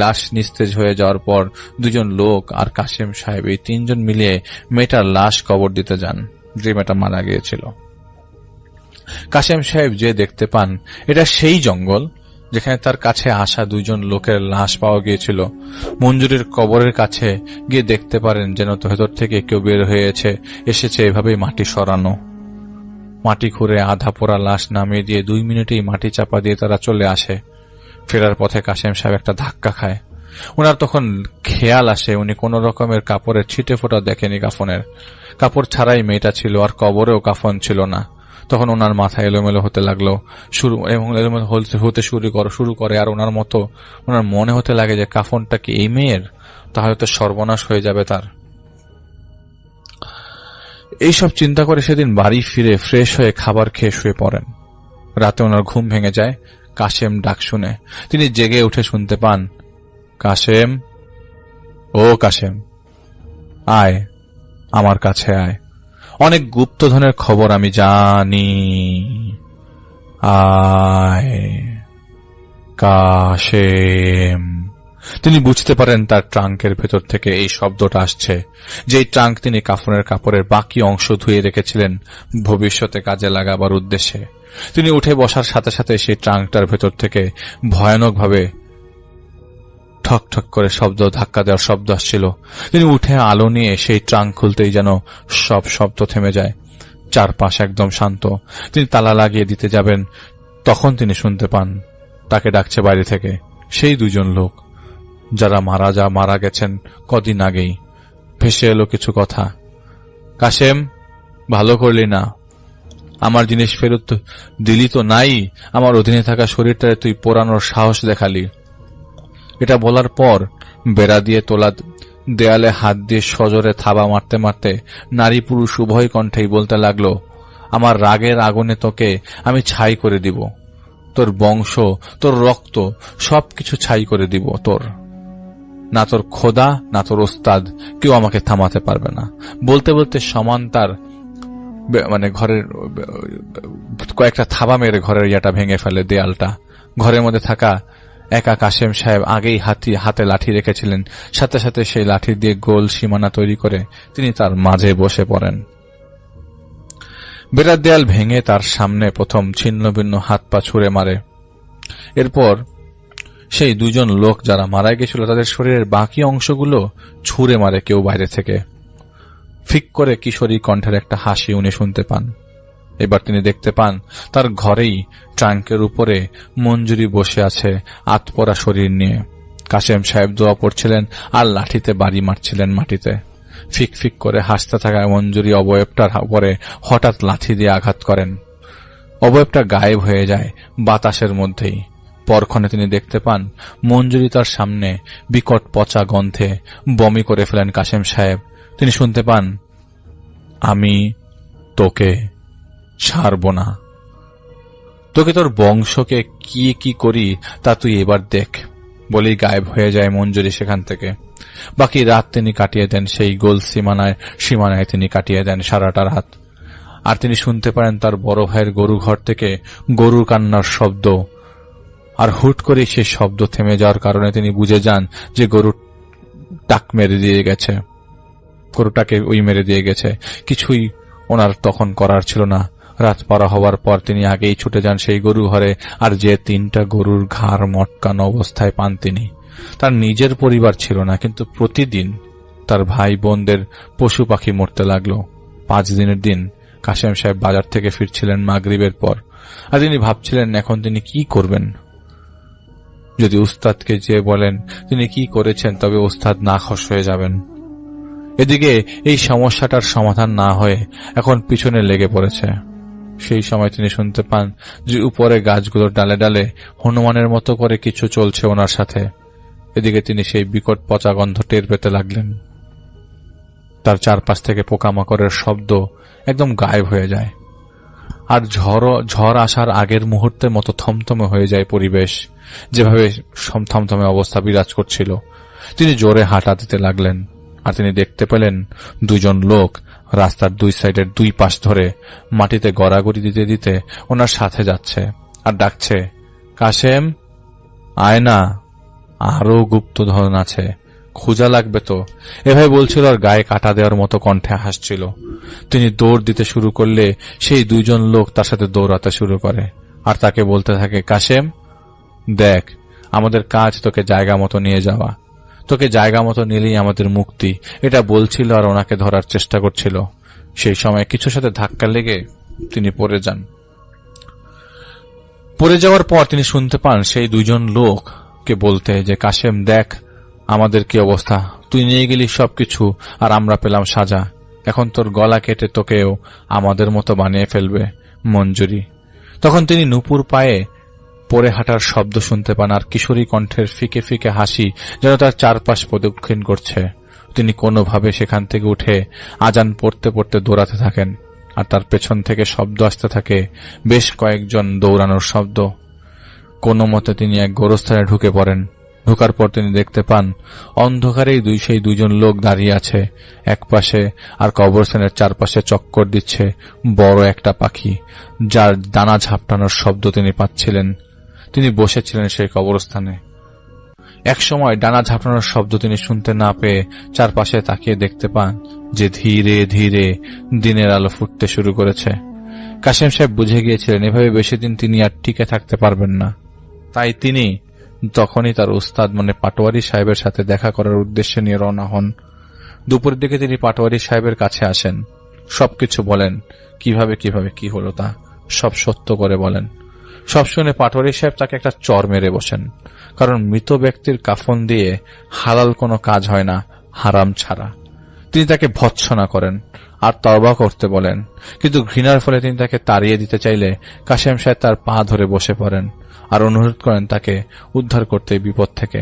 লাশ নিস্তেজ হয়ে যাওয়ার পর দুজন লোক আর কাশেম সাহেব এই তিনজন মিলিয়ে মেয়েটার লাশ কবর দিতে যান, যে মেয়েটা মারা গিয়েছিল। কাশেম সাহেব যে দেখতে পান এটা সেই জঙ্গল যেখানে তার কাছে আসা দুইজন লোকের লাশ পাওয়া গিয়েছিল। মঞ্জুরির কবরের কাছে গিয়ে দেখতে পারেন যেন তো ভেতর থেকে কেউ বের হয়েছে এসেছে এভাবেই মাটি সরানো। মাটি খুঁড়ে আধা পোড়া লাশ নামিয়ে দিয়ে 2 মিনিটেই মাটি চাপা দিয়ে তারা চলে আসে। ফেরার পথে কাশেম সাহেব একটা ধাক্কা খায়। ওনার তখন খেয়াল আসে উনি কোন রকমের কাপড়ের ছিটে ফোঁটা দেখেনি। কাপড় ছাড়াই মেয়েটা ছিল, আর কবরেও কাফন ছিল না। তখন ওনার মাথা এলোমেলো হতে লাগলো এলোমেলো হতে শুরু করে, আর ওনার মনে হতে লাগে যে কাফনটা কি এই মেয়ের, তাহলে তো সর্বনাশ হয়ে যাবে তার। এইসব চিন্তা করে সেদিন বাড়ি ফিরে ফ্রেশ হয়ে খাবার খেয়ে শুয়ে পড়েন। রাতে ওনার ঘুম ভেঙে যায় কাশেম ডাক শুনে। তিনি জেগে উঠে শুনতে পান, কাশেম, ও কাশেম, আয় আমার কাছে আয়, অনেক গুপ্তধনের খবর আমি জানি, আয় কাশেম। তিনি বুঝতে পারেন তার ট্রাঙ্কের ভেতর থেকে এই শব্দটা আসছে, যেই ট্রাঙ্ক তিনি কাপড়ের বাকি অংশ ধুয়ে রেখেছিলেন ভবিষ্যতে কাজে লাগাবার উদ্দেশ্যে। তিনি উঠে বসার সাথে সাথে সেই ট্রাঙ্কটার ভেতর থেকে ভয়ানকভাবে ঠক ঠক করে ধাক্কা দেওয়ার শব্দ আসছিল। তিনি উঠে আলো নিয়ে সেই ট্রাঙ্ক খুলতেই যেন সব শব্দ থেমে যায়, চারপাশ একদম শান্ত। তিনি তালা লাগিয়ে দিতে যাবেন, তখন তিনি শুনতে পান তাকে ডাকছে বাইরে থেকে সেই দুজন লোক যারা মারা গেছেন কদিন আগেই। ভেসে এলো কিছু কথা, কাশেম, ভালো করলি না, আমার জিনিস ফেরত দিলি তো নাই, আমার অধীনে থাকা শরীরটারে তুই পোড়ানোর সাহস দেখালি। এটা বলার পর বেড়া দিয়ে তোলা দেয়ালে হাত দিয়ে সজোরে থাবা মারতে মারতে নারী পুরুষ উভয় কণ্ঠেই বলতে লাগলো, আমার রাগের আগুনে তোকে আমি ছাই করে দিব, তোর বংশ, তোর রক্ত সবকিছু ছাই করে দিব। না তোর খোদা না তোর ওস্তাদ কেউ আমাকে থামাতে পারবে না। বলতে বলতে সমান তার ঘরের কয়েকটা থাবা মেরে ঘরের ইয়াটা ভেঙে ফেলে, দেয়ালটা। ঘরের মধ্যে থাকা একা কাশেম সাহেব আগেই হাতে লাঠি রেখেছিলেন, সাথে সাথে সেই লাঠি দিয়ে গোল সীমানা তৈরি করে তিনি তার মাঝে বসে পড়েন। বেড়ার দেয়াল ভেঙে তার সামনে প্রথম ছিন্ন ভিন্ন হাত পা ছুঁড়ে মারে। এরপর সেই দুজন লোক যারা মারা গেছিল তাদের শরীরের বাকি অংশগুলো ছুঁড়ে মারে কেউ বাইরে থেকে। ফিক করে কিশোরী কণ্ঠের একটা হাসি উনি শুনতে পান। এবার তিনি দেখতে পান তার ঘরেই ট্রাঙ্কের উপরে মঞ্জুরি বসে আছে আতপোড়া শরীর নিয়ে। কাশেম সাহেব দোয়া পড়ছিলেন আর লাঠিতে বাড়ি মারছিলেন মাটিতে। ফিক ফিক করে হাসতে থাকা মঞ্জুরি অবয়বটার উপরে হঠাৎ লাঠি দিয়ে আঘাত করেন। অবয়বটা গায়েব হয়ে যায় বাতাসের মধ্যেই। পরক্ষণে তিনি দেখতে পান মঞ্জুরি তার সামনে বিকট পচা গন্ধে বমি করে ফেলেন কাশেম সাহেব। তিনি শুনতে পান, আমি তোকে ছাড়ব না, তোকে তোর বংশকে কি করি তা তুই এবার দেখ, বলেই গায়েব হয়ে যায় মঞ্জুরি সেখান থেকে। বাকি রাত তিনি কাটিয়ে দেন সেই গোল সীমানায় তিনি কাটিয়ে দেন সারাটা রাত। আর তিনি শুনতে পারেন তার বড় ভাইয়ের গরু ঘর থেকে গরুর কান্নার শব্দ। আর হুট করে সেই শব্দ থেমে যাওয়ার কারণে তিনি বুঝে যান যে গরুটাকে মেরে দিয়ে গেছে। কিছুই ওনার তখন করার ছিল না। রাত পারা হওয়ার পর তিনি আগেই ছুটে যান সেই গরু ঘরে, আর যে 3টা গরুর ঘাড় মটকানো অবস্থায় পান তিনি। তার নিজের পরিবার ছিল না, কিন্তু প্রতিদিন তার ভাই বোনদের পশু পাখি মরতে লাগলো। 5 দিনের দিন কাশেম সাহেব বাজার থেকে ফিরছিলেন মাগরিবের পর, আর তিনি ভাবছিলেন এখন তিনি কি করবেন। যদি উস্তাদকে যে বলেন তিনি কি করেছেন তবে উস্তাদ নাখোশ হয়ে যাবেন। এদিকে এই সমস্যাটার সমাধান না হয়ে এখন পিছনে লেগে পড়েছে। সেই সময় তিনি শুনতে পান যে উপরে গাছগুলোর ডালে ডালে হনুমানের মতো করে কিছু চলছে ওনার সাথে। এদিকে তিনি সেই বিকট পচা গন্ধ টের পেতে লাগলেন। তার চারপাশ থেকে পোকামাকড়ের শব্দ একদম গায়েব হয়ে যায়, আর ঝড় আসার আগের মুহূর্তের মতো থমথমে হয়ে যায় পরিবেশ, যেভাবে থমথমে অবস্থা বিরাজ করছিল। তিনি জোরে হাঁটা দিতে লাগলেন, আর তিনি দেখতে পেলেন দুজন লোক রাস্তার দুই সাইডের দুই পাশ ধরে মাটিতে গড়াগড়ি দিতে দিতে ওনার সাথে যাচ্ছে আর ডাকছে, কাশেম, আয় না, আরো গুপ্তধন আছে, খোঁজা লাগবে তো, এভাবে বলছিল আর গায়ে কাটা দেওয়ার মতো কণ্ঠে হাসছিল। তিনি দৌড় দিতে শুরু করলে সেই দুইজন লোক তার সাথে দৌড়াতে শুরু করে আর তাকে বলতে থাকে, কাশেম, দেখ, আমাদের কাজ তোকে জায়গা মতো নিয়ে যাওয়া, তোকে জায়গা মতো নিলেই আমাদের মুক্তি, এটা বলছিল আর ওনাকে ধরার চেষ্টা করছিল। সেই সময় কিছুর সাথে ধাক্কা লেগে তিনি পড়ে যান। পড়ে যাওয়ার পর তিনি শুনতে পান সেই দুইজন লোককে বলতে যে, কাশেম, দেখ আমাদের কি অবস্থা, তুই নিয়ে গেলি সবকিছু আর আমরা পেলাম সাজা, এখন তোর গলা কেটে তোকেও আমাদের মতো বানিয়ে ফেলবে মঞ্জুরি। তখন তিনি নুপুর পায়ে পরে হাঁটার শব্দ শুনতে পান আর কিশোরী কণ্ঠের ফিকে ফিকে হাসি যেন তার চারপাশ প্রদক্ষিণ করছে। তিনি কোনোভাবে সেখান থেকে উঠে আজান পড়তে পড়তে দৌড়াতে থাকেন, আর তার পেছন থেকে শব্দ আসতে থাকে, বেশ কয়েকজন দৌড়ানোর শব্দ। কোনো মতে তিনি এক গোরস্থানে ঢুকে পড়েন। ঢোকার পর তিনি দেখতে পান অন্ধকারেই সেই দুইজন লোক দাঁড়িয়ে আছে এক পাশে, আর কবরস্থানের চারপাশে চক্কর দিচ্ছে বড় একটা পাখি, যার ডানা ঝাপটানোর শব্দ তিনি পাচ্ছিলেন। তিনি বসেছিলেন সেই কবরস্থানে। একসময় ডানা ঝাপটানোর শব্দ তিনি শুনতে না পেয়ে চারপাশে তাকিয়ে দেখতে পান যে ধীরে ধীরে দিনের আলো ফুটতে শুরু করেছে। কাশেম সাহেব বুঝে গিয়েছিলেন এভাবে বেশি দিন তিনি আর টিকে থাকতে পারবেন না। তাই তিনি তখনই তার উস্তাদ মানে পাটোয়ারি সাহেবের সাথে দেখা করার উদ্দেশ্যে নিয়ে রওনা হন। দুপুরের দিকে তিনি পাটোয়ারি সাহেবের কাছে আসেন, সবকিছু বলেন, কিভাবে কিভাবে কি হলো তা সব সত্য করে বলেন। সব শুনে পাটোয়ারি সাহেব তাকে একটা চর মেরে বসেন, কারণ মৃত ব্যক্তির কাফন দিয়ে হালাল কোনো কাজ হয় না হারাম ছাড়া। তিনি তাকে ভৎসনা করেন আর তওবা করতে বলেন, কিন্তু ঘৃণার ফলে তিনি তাকে তাড়িয়ে দিতে চাইলে কাশেম সাহেব তার পা ধরে বসে পড়েন আর অনুরোধ করেন তাকে উদ্ধার করতে বিপদ থেকে।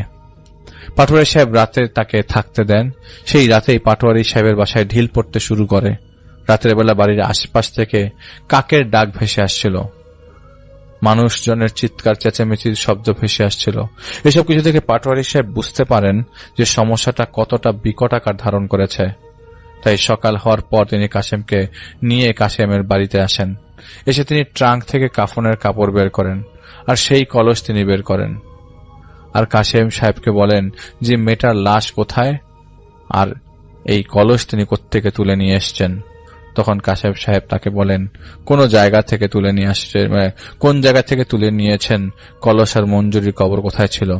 পাটোয়ারি সাহেব রাতে তাকে থাকতে দেন। সেই রাতেই পাটোয়ারি সাহেবের বাসায় ঢিল পড়তে শুরু করে। রাতের বেলা বাড়ির আশপাশ থেকে কাকের ডাক ভেসে আসছিল, মানুষজনের চিৎকার চেঁচামেচির শব্দ ভেসে আসছিল। এসব কিছু থেকে পাটোয়ারি সাহেব বুঝতে পারেন যে সমস্যাটা কতটা বিকট আকার ধারণ করেছে। তাই সকাল হওয়ার পর তিনি কাশেমকে নিয়ে কাশেমের বাড়িতে আসেন। এসে তিনি ট্রাঙ্ক থেকে কাফনের কাপড় বের করেন আর সেই কলস তিনি বের করেন, আর কাশেম সাহেবকে বলেন যে মেয়েটার লাশ কোথায় আর এই কলস তিনি কোত্থেকে তুলে নিয়ে এসছেন। তখন কাশেম সাহেব তাকে বলেন কোন জায়গা থেকে তুলে নিয়ে আসছে, কোন জায়গা থেকে তুলে নিয়েছেন, কলস আর মঞ্জুরির কবর কোথায় ছিল।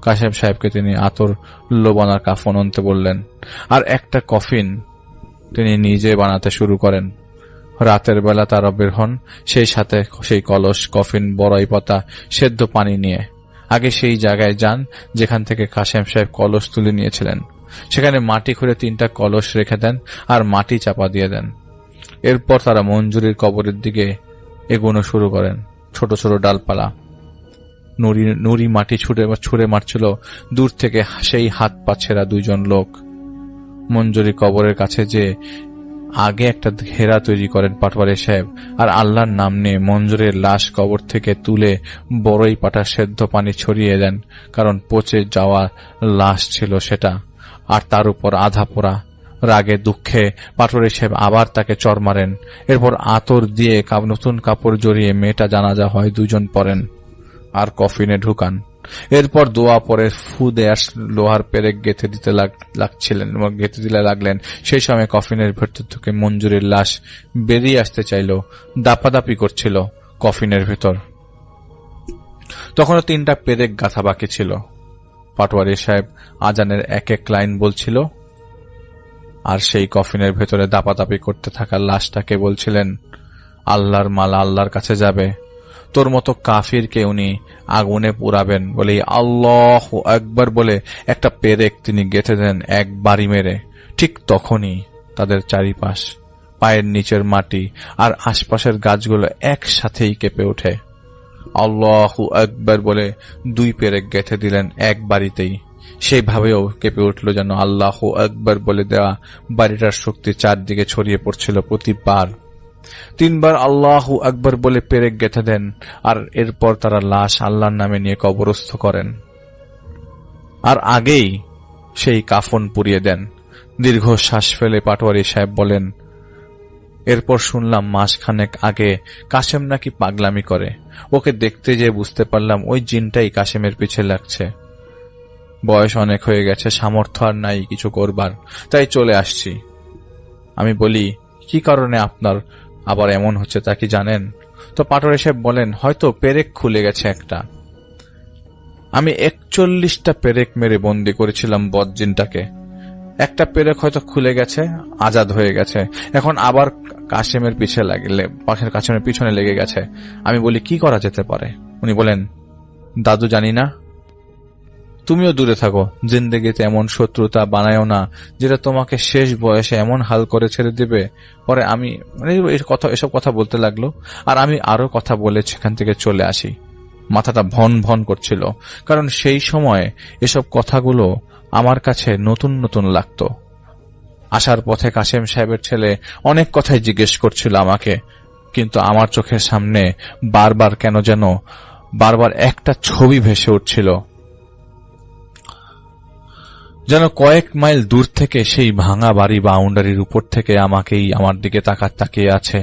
কাশেম সাহেবকে তিনি আতর লোবানার কাফন আনতে বললেন, আর একটা কফিন তিনি নিজে বানাতে শুরু করেন। রাতের বেলা তারা বের হন, সেই সাথে সেই কলস, কফিন, বড়াই পাতা, সেদ্ধ পানি নিয়ে। আগে সেই জায়গায় যান যেখান থেকে কাশেম সাহেব কলস তুলে নিয়েছিলেন। সেখানে মাটি খুঁড়ে 3টা কলস রেখে দেন আর মাটি চাপা দিয়ে দেন। এরপর তারা মঞ্জুরির কবরের দিকে এগোনো শুরু করেন। ছোট ছোট ডালপালা, নুড়ি মাটি ছুঁড়ে মারছিল দূর থেকে সেই হাত পা ছেঁড়া দুইজন লোক। মঞ্জুরি কবরের কাছে যে আগে একটা ঘেরা তৈরি করেন পাটোয়ারি সাহেব, আর আল্লাহর নাম নিয়ে মঞ্জুরের লাশ কবর থেকে তুলে বড়ই পাটা সেদ্ধ পানি ছড়িয়ে দেন, কারণ পচে যাওয়া লাশ ছিল সেটা, আর তার উপর আধা পোড়া। রাগে দুঃখে পাটোয়ারি সাহেব আবার তাকে চর মারেন। এরপর আতর দিয়ে নতুন কাপড় জড়িয়ে মেয়েটা জানাজা হয় 2 জন পড়েন আর কফিনে ঢুকান। এরপর দোয়া পরে ফু দেয়া লোহার পেরেক গেঁথে দিতে লাগলেন। সেই সময় কফিনের ভেতর থেকে মঞ্জুরির লাশ বেরিয়ে আসতে চাইল, দাপাদাপি করছিল কফিনের ভেতর। তখনও 3টা পেরেক গাঁথা বাকি ছিল। পাটোয়ারি সাহেব আজানের এক এক লাইন বলছিল, আর সেই কফিনের ভেতরে দাপাদাপি করতে থাকা লাশটাকে বলছিলেন, আল্লাহর মাল আল্লাহর কাছে যাবে, তোর মতো কাফিরকে উনি আগুনে পুরাবেন বলেই আল্লাহু আকবার বলে একটা পেরেক তিনি গেঁথে দেন এক বাড়ি মেরে। ঠিক তখনই তাদের চারিপাশ, পায়ের নিচের মাটি আর আশপাশের গাছগুলো একসাথেই কেঁপে ওঠে। আল্লাহু আকবার বলে 2 পেরেক গেঁথে দিলেন এক বাড়িতেই। সেইভাবেও কেঁপে উঠল, যেন আল্লাহু আকবার বলে দেওয়া বাড়িটার শক্তি চারদিকে ছড়িয়ে পড়ছিল প্রতিবার। 3 বার আল্লাহু আকবার বলে পেরেক গেঁথে দেন, আর এরপর তারা লাশ আল্লাহর নামে নিয়ে কবরস্থ করেন, আর আগেই সেই কাফন পুড়িয়ে দেন। দীর্ঘ শ্বাস ফেলে পাটোয়ারি সাহেব বলেন, এরপর শুনলাম মাসখানেক আগে কাশেম নাকি পাগলামি করে। ওকে দেখতে যেয়ে বুঝতে পারলাম ওই জিনটাই কাশেমের পিছে লাগছে। বয়স অনেক হয়ে গেছে, সামর্থ্য আর নাই কিছু করবার, তাই চলে আসছি। আমি বলি, কি কারণে আপনার আবার এমন হচ্ছে তা কি জানেন? তো পাটোয়ারি সাহেব বলেন, হয়তো পেরেক খুলে গেছে একটা। আমি 41টা পেরেক মেরে বন্দি করেছিলাম বদজিনটাকে। একটা পেরেক হয়তো খুলে গেছে, আজাদ হয়ে গেছে, এখন আবার কাশেমের পিছনে লেগে গেছে। আমি বলি, কি করা যেতে পারে? উনি বলেন, দাদু জানি না, তুমিও দূরে থাকো। জিন্দেগিতে এমন শত্রুতা বানায়ও না যেটা তোমাকে শেষ বয়সে এমন হাল করে ছেড়ে দিবে। পরে আমি এসব কথা বলতে লাগলো, আর আমি আরো কথা বলে সেখান থেকে চলে আসি। মাথাটা ভন ভন করছিল, কারণ সেই সময় এসব কথাগুলো আমার কাছে নতুন নতুন লাগতো। আসার পথে কাশেম সাহেবের ছেলে অনেক কথাই জিজ্ঞেস করছিল আমাকে, কিন্তু আমার চোখের সামনে বারবার একটা ছবি ভেসে উঠছিল, যেন কয়েক মাইল দূর থেকে সেই ভাঙা বাড়ি বাউন্ডারির উপর থেকে আমার দিকে তাকিয়ে আছে,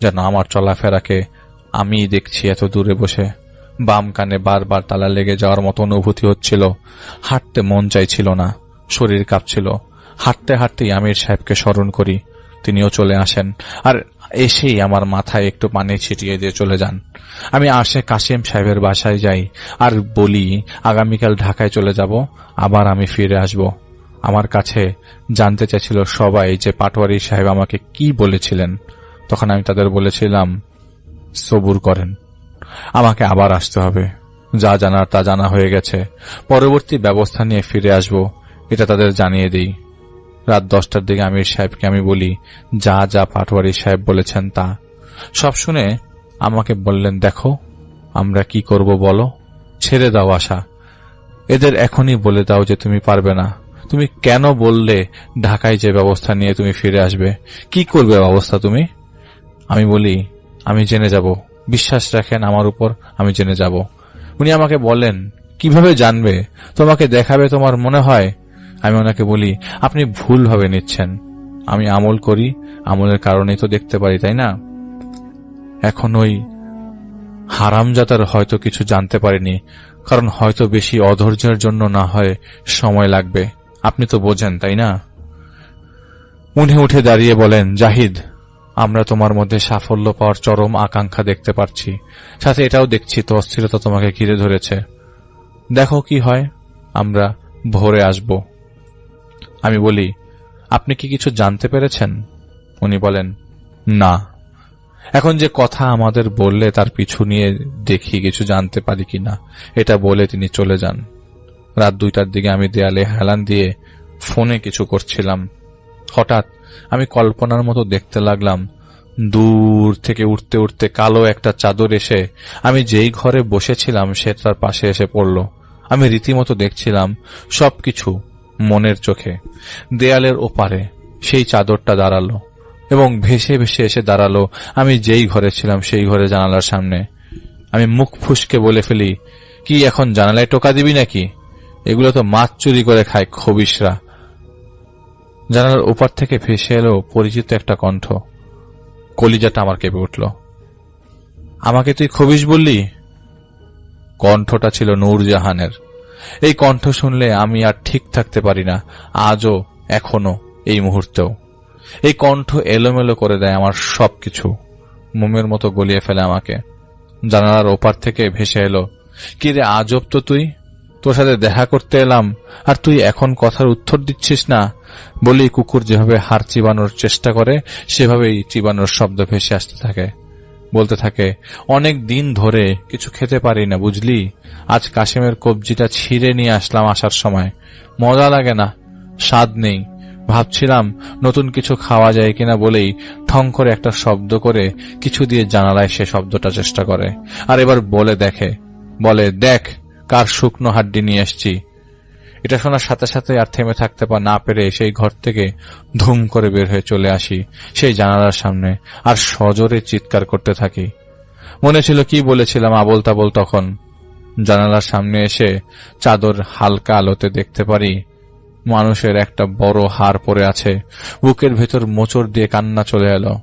যেন আমার চলাফেরাকে আমি দেখছি এত দূরে বসে। বাম কানে বারবার তালা লেগে যাওয়ার মতো অনুভূতি হচ্ছিল। হাঁটতে মন চাইছিল না, শরীর কাঁপছিল। হাঁটতে হাঁটতেই আমির সাহেবকে স্মরণ করি, তিনিও চলে আসেন, আর এসেই আমার মাথায় একটু পানি ছিটিয়ে দিয়ে চলে যান। আমি আসে কাশেম সাহেবের বাসায় যাই আর বলি, আগামীকাল ঢাকায় চলে যাব, আবার আমি ফিরে আসব। আমার কাছে জানতে চাইছিল সবাই যে পাটোয়ারি সাহেব আমাকে কি বলেছিলেন। তখন আমি তাদের বলেছিলাম, সবুর করেন, আমাকে আবার আসতে হবে, যা জানার তা জানা হয়ে গেছে, পরবর্তী ব্যবস্থা নিয়ে ফিরে আসব, এটা তাদের জানিয়ে দিই। রাত 10টার দিকে আমির সাহেবকে আমি বলি, যা যা পাটোয়ারি সাহেব বলেছেন তা। সব শুনে আমাকে বললেন, দেখো আমরা কি করব বলো, ছেড়ে দাও আশা, এদের এখনই বলে দাও যে তুমি পারবে না। তুমি কেন বললে ঢাকায় যে ব্যবস্থা নিয়ে তুমি ফিরে আসবে? কি করবে ব্যবস্থা তুমি? আমি বলি, আমি জেনে যাব, বিশ্বাস রাখেন আমার উপর, আমি জেনে যাব। উনি আমাকে বলেন, কিভাবে জানবে? তোমাকে দেখাবে তোমার মনে হয়? আমি ওনাকে বলি, আপনি ভুলভাবে নিচ্ছেন, আমি আমল করি, আমলের কারণেই তো দেখতে পারি, তাই না? এখন ওই হারামজাদার হয়তো কিছু জানতে পারেনি, কারণ হয়তো বেশি অধৈর্যের জন্য না হয় সময় লাগবে, আপনি তো বোঝেন, তাই না? উনি উঠে দাঁড়িয়ে বলেন, জাহিদ, আমরা তোমার মধ্যে সাফল্য পাওয়ার চরম আকাঙ্ক্ষা দেখতে পাচ্ছি, সাথে এটাও দেখছি তো অস্থিরতা তোমাকে ঘিরে ধরেছে। দেখো কি হয়, আমরা ভোরে আসব। আমি বলি, আপনি কি কিছু জানতে পেরেছেন? উনি বলেন, না। এখন যে কথা আমাদের বললে তার পিছু নিয়ে দেখি কিছু জানতে পারি কিনা, এটা বলে তিনি চলে যান। রাত 2টার দিকে আমি দেয়ালে হেলান দিয়ে ফোনে কিছু করছিলাম। হঠাৎ আমি কল্পনার মতো দেখতে লাগলাম, দূর থেকে উঠতে উঠতে কালো একটা চাদর এসে আমি যেই ঘরে বসেছিলাম সেটার পাশে এসে পড়ল। আমি রীতিমতো দেখছিলাম সবকিছু মনের চোখে। দেয়ালের ওপারে সেই চাদরটা দাঁড়ালো এবং ভেসে ভেসে এসে দাঁড়ালো আমি যেই ঘরে ছিলাম সেই ঘরে জানালার সামনে। আমি মুখ ফুসকে বলে ফেলি, কি এখন জানালায় টোকা দিবি নাকি? এগুলো তো মাছ চুরি করে খায় খবিশরা। জানালার ওপার থেকে ভেসে এলো পরিচিত একটা কণ্ঠ। কলিজাটা আমার কেঁপে উঠল। আমাকে তুই খবিশ বললি? কণ্ঠটা ছিল নূরজাহানের। এই কণ্ঠ শুনলে আমি আর ঠিক থাকতে পারি না, আজও, এখনো, এই মুহূর্তেও। এই কণ্ঠ এলোমেলো করে দেয় আমার সবকিছু, মোমের মতো গলিয়ে ফেলে আমাকে। জানালার ওপার থেকে ভেসে এলো, কি রে আজব তো তুই, তোর সাথে দেখা করতে এলাম আর তুই এখন কথার উত্তর দিচ্ছিস না। বলি, কুকুর যেভাবে হাড় চিবানোর চেষ্টা করে সেভাবেই চিবানোর শব্দ ভেসে আসতে থাকে। বলতে থাকে, অনেক দিন ধরে কিছু খেতে পারি না বুঝলি, আজ কাশেমের কবজিটা ছিঁড়ে নিয়ে আসলাম আসার সময়। মজা লাগে না, স্বাদ নেই। ভাবছিলাম নতুন কিছু খাওয়া যায় কিনা বলেই ঠং করে একটা শব্দ করে কিছু দিয়ে জানালায় সে শব্দটা চেষ্টা করে, আর এবার বলে দেখ কার শুকনো হাড্ডি নিয়ে এসছি। এটা শোনার সাথে সাথে আর থেমে থাকতে না পেরে সেই ঘর থেকে ধুম করে বের হয়ে চলে আসি সেই জানালার সামনে, আর সজোরে চিৎকার করতে থাকি। মনে ছিল কি বলেছিলাম আবোল তাবোল। তখন জানালার সামনে এসে চাদর হালকা আলোতে দেখতে পারি মানুষের একটা বড় হাড় পড়ে আছে। বুকের ভেতর মোচড় দিয়ে কান্না চলে এলো।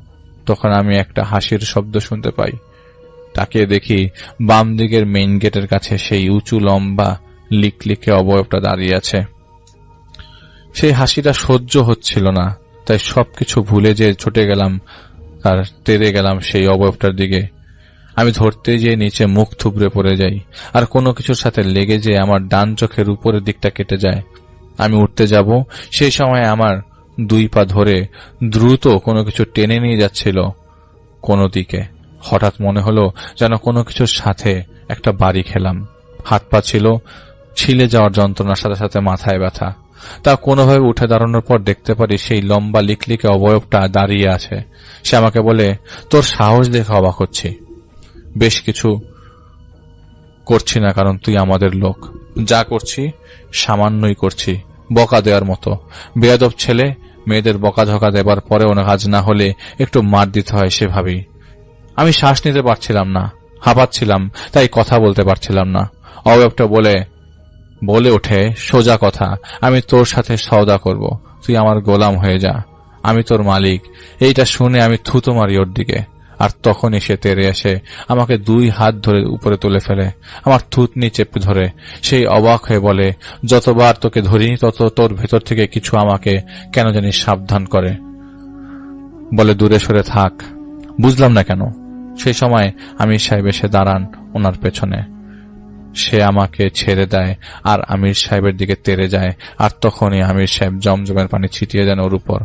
তখন আমি একটা হাসির শব্দ শুনতে পাই। তাকিয়ে দেখি বাম দিকের মেইন গেটের কাছে সেই উঁচু লম্বা লিকলিকে অবয়বটা দাঁড়িয়ে আছে। সেই হাসিটা সহ্য হচ্ছিল না, তাই সবকিছু ভুলে যে ছুটে গেলাম আর তেড়ে গেলাম সেই অবয়বটার দিকে। আমি ধরতে যেয়ে নিচে মুখ থুবড়ে পড়ে যাই, আর কোনো কিছুর সাথে লেগে যেয়ে আমার ডান চোখের উপরের দিকটা কেটে যায়। আমি উঠতে যাব, সেই সময় আমার 2 পা ধরে দ্রুত কোনো কিছু টেনে নিয়ে যাচ্ছিল কোনো দিকে। হঠাৎ মনে হলো যেন কোনো কিছুর সাথে একটা বাড়ি খেলাম। হাত পা ছিল ছিলে যাওয়ার যন্ত্রণার সাথে সাথে মাথায় ব্যথা। তা কোনোভাবে উঠে দাঁড়ানোর পর দেখতে পারি সেই লম্বা লিকলিকে অবয়বটা দাঁড়িয়ে আছে। সে আমাকে বলে, তোর সাহস দেখে অবাক হচ্ছি। বেশ কিছু করছি না, কারণ তুই আমাদের লোক। যা করছি সামান্যই করছি, বকা দেওয়ার মতো। বেয়াদব ছেলে, মেয়েদের বকা ধকা দেবার পরেও কাজ না হলে একটু মার দিতে হয় সে ভাবি। আমি শ্বাস নিতে পারছিলাম না, হাঁপাচ্ছিলাম, তাই কথা বলতে পারছিলাম না। অবয়বটা বলে ওঠে, সোজা কথা, আমি তোর সাথে সওদা করব, তুই আমার গোলাম হয়ে যা, আমি তোর মালিক। এইটা শুনে আমি থুতো মারি ওর দিকে, আর তখনই সে তেড়ে এসে আমাকে 2 হাত ধরে উপরে তুলে ফেলে, আমার থুতনি চেপে ধরে। সেই অবাক হয়ে বলে, যতবার তোকে ধরিনি তত তোর ভেতর থেকে কিছু আমাকে কেন জানি সাবধান করে, বলে দূরে সরে থাক। বুঝলাম না কেন। সেই সময় আমির সাহেব এসে দাঁড়ান ওনার পেছনে। সে আমাকে ছেড়ে দেয় আর আমির সাহেবের দিকে তেড়ে যায়, আর তখনই আমির সাহেব জমজমের পানি ছিটিয়ে দেন ওর উপর,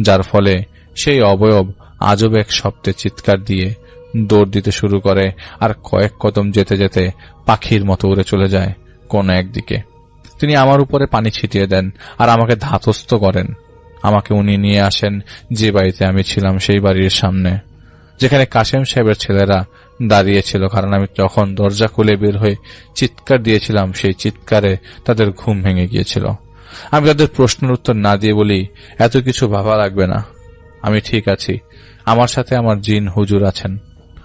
যার ফলে সেই অবয়ব আজব এক শব্দে চিৎকার দিয়ে দৌড় দিতে শুরু করে, আর কয়েক কদম যেতে যেতে পাখির মতো উড়ে চলে যায় কোন একদিকে। তিনি আমার উপরে পানি ছিটিয়ে দেন আর আমাকে ধাতস্থ করেন। আমাকে উনি নিয়ে আসেন যে বাড়িতে আমি ছিলাম, সেই বাড়ির সামনে, যেখানে কাশেম সাহেবের ছেলেরা দাঁড়িয়েছিল। কারণ আমি তখন দরজা খুলে বের হয়ে চিৎকার দিয়েছিলাম, সেই চিৎকারে তাদের ঘুম ভেঙে গিয়েছিল। আমি তাদের প্রশ্নের উত্তর না দিয়ে বলি, এত কিছু ভাবা লাগবে না, আমি ঠিক আছি। আমার সাথে আমার জিন হুজুর আছেন,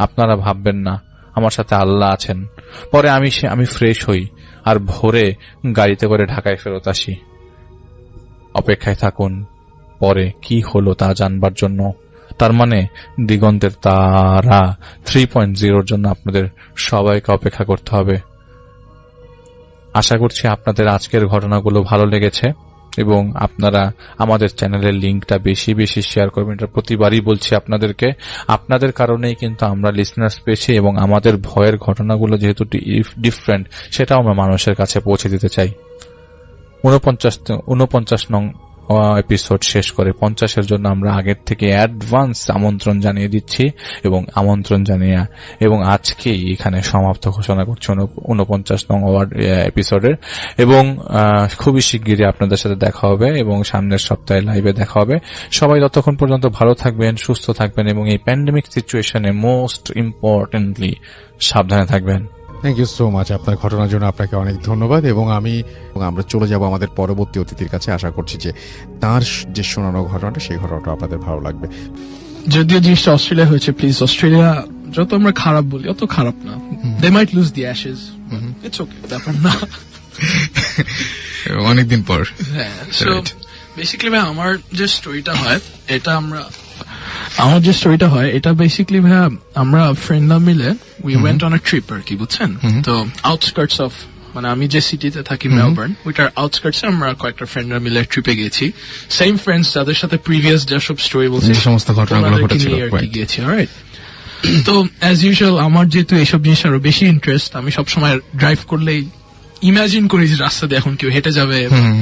আপনারা ভাববেন না, আমার সাথে আল্লাহ আছেন। পরে আমি ফ্রেশ হই আর ভোরে গাড়িতে করে ঢাকায় ফেরত আসি। অপেক্ষায় থাকুন পরে কি হলো তা জানবার জন্য। তার মানে দিগন্তের তারা 3.0 জন্য আপনাদের সবাইকে অপেক্ষা করতে হবে। আশা করছি আপনাদের আজকের ঘটনাগুলো ভালো লেগেছে এবং আপনারা আমাদের চ্যানেলের লিঙ্কটা বেশি বেশি শেয়ার করবেন। এটা প্রতিবারই বলছি আপনাদেরকে, আপনাদের কারণেই কিন্তু আমরা লিসনার্স পেয়েছি এবং আমাদের ভয়ের ঘটনাগুলো যেহেতু ডিফারেন্ট, সেটাও আমরা মানুষের কাছে পৌঁছে দিতে চাই। 49 নং এপিসোড শেষ করে 50-এর জন্য আমরা আগের থেকে অ্যাডভান্স আমন্ত্রণ জানিয়ে দিচ্ছি এবং আজকেই এখানে সমাপ্ত ঘোষণা করছি 49 নং এপিসোডের। এবং খুবই শিগগিরই আপনাদের সাথে দেখা হবে এবং সামনের সপ্তাহে লাইভে দেখা হবে। সবাই ততক্ষণ পর্যন্ত ভালো থাকবেন, সুস্থ থাকবেন এবং এই প্যান্ডেমিক সিচুয়েশনে মোস্ট ইম্পর্টেন্টলি সাবধানে থাকবেন।
Thank you so much. আপনার ঘটনার জন্য আপনাকে অনেক ধন্যবাদ। এবং আমরা চলে যাব আমাদের পরবর্তী অতিথির কাছে। আশা করছি যে তার যে শোনানো ঘটনাটা, সেই ঘটনাটা আপনাদের ভালো লাগবে।
যদিও জিনিসটা অস্ট্রেলিয়া হয়েছে, প্লিজ অস্ট্রেলিয়া যত আমরা খারাপ বলি অত খারাপ না। They might lose the Ashes, it's okay, ব্যাপার না।
অনেকদিন পর।
হ্যাঁ, সো বেসিক্যালি আমার যে স্টোরিটা হয় এটা বেসিক্যালি ভাইয়া আমরা ফ্রেন্ডরা মিলে we went on a trip আর কি, বুঝছেন? তো আউটস্কার্টস অফ, মানে আমি যে সিটিতে থাকি মেলবোর্ন, ওইটার আউটস্কার্টসে আমরা কয়েকটা ফ্রেন্ডরা মিলে ট্রিপে গেছি। সেম ফ্রেন্ডস যাদের সাথে প্রিভিয়াস যেসব স্টোরি বলছি
সমস্ত ঘটনাগুলো ঘটেছিল
গিয়েছি। অলরাইট, তো অ্যাজ ইউজুয়াল আমার যেহেতু এইসব জিনিস আরো বেশি ইন্টারেস্ট, আমি সবসময় ড্রাইভ করলেই ইমাজিন করি যে রাস্তা দিয়ে এখন কেউ হেঁটে যাবে,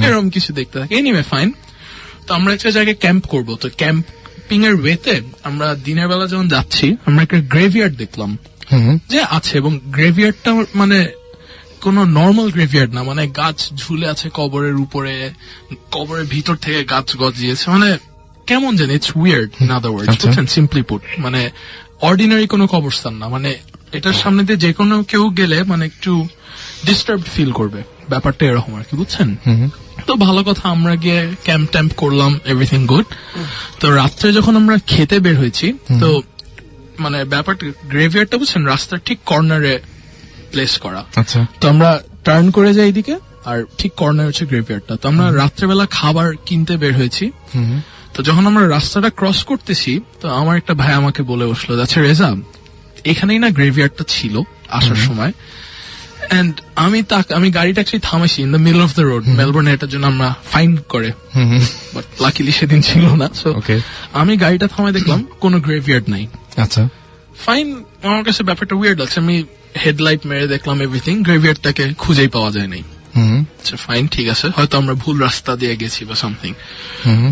এরকম কিছু দেখতে থাকি। এনিওয়ে ফাইন, তো আমরা একটা জায়গায় ক্যাম্প করবো। তো ক্যাম্পিং এর ওয়েতে আমরা দিনের বেলা যখন যাচ্ছি, আমরা একটা গ্রেভিয়ার্ড দেখলাম যে আছে, এবং গ্রেভিয়ার্ডটা মানে কোন নর্মাল গ্রেভিয়ার্ড না, মানে গাছ ঝুলে আছে কবরের উপরে, কবরের ভিতর থেকে গাছ গজিয়েছে, মানে কেমন জানি ইটস উইয়ার্ড। ইন আদার ওয়ার্ডস, বুঝছেন, সিম্পলি পুট, মানে অর্ডিনারি কোনো কবরস্থান না। মানে এটার সামনে দিয়ে যে কোনো কেউ গেলে মানে একটু ডিস্টার্বড ফিল করবে ব্যাপারটা এরকম আর কি, বুঝছেন? তো ভালো কথা, আমরা গিয়ে ক্যাম্প ট্যাম্প করলাম, এভরিথিং গুড। তো রাত্রে যখন আমরা খেতে বের হয়েছি, তো মানে ব্যাপারটা গ্রেভিয়ার্ডটা বুঝছেন রাস্তার ঠিক কর্নারে প্লেস করা।
আচ্ছা,
তো আমরা টার্ন করে যাই এদিকে, আর ঠিক কর্নার হচ্ছে গ্রেভিয়ার্ডটা। তো আমরা রাত্রেবেলা খাবার কিনতে বের হয়েছি। তো যখন আমরা রাস্তাটা ক্রস করতেছি, তো আমার একটা ভাই আমাকে বলে বসলো, আচ্ছা রেজা, এখানেই না গ্রেভিয়ার্ডটা ছিল আসার সময়। এন্ড আমি গাড়িটা অ্যাকচুয়ালি থামাইছি in the middle of the road. মেলবোর্নে এটার জন্য আমরা ফাইন করে, বাট লাকিলি সেদিন ছিল না। সো
ওকে,
আমি গাড়িটা থামাই দেখলাম কোনো গ্রেভিয়ার্ড নাই।
আচ্ছা,
ফাইন, আমার কাছে ব্যাপারটা উইয়ার্ড লাগছে। আমি হেডলাইট মেরে দেখলাম এভরিথিং, গ্রেভিয়ার্ডটাকে খুঁজেই পাওয়া যায় নাই। আচ্ছা ফাইন, ঠিক আছে, হয়তো আমরা ভুল রাস্তা দিয়ে গেছি বা সামথিং।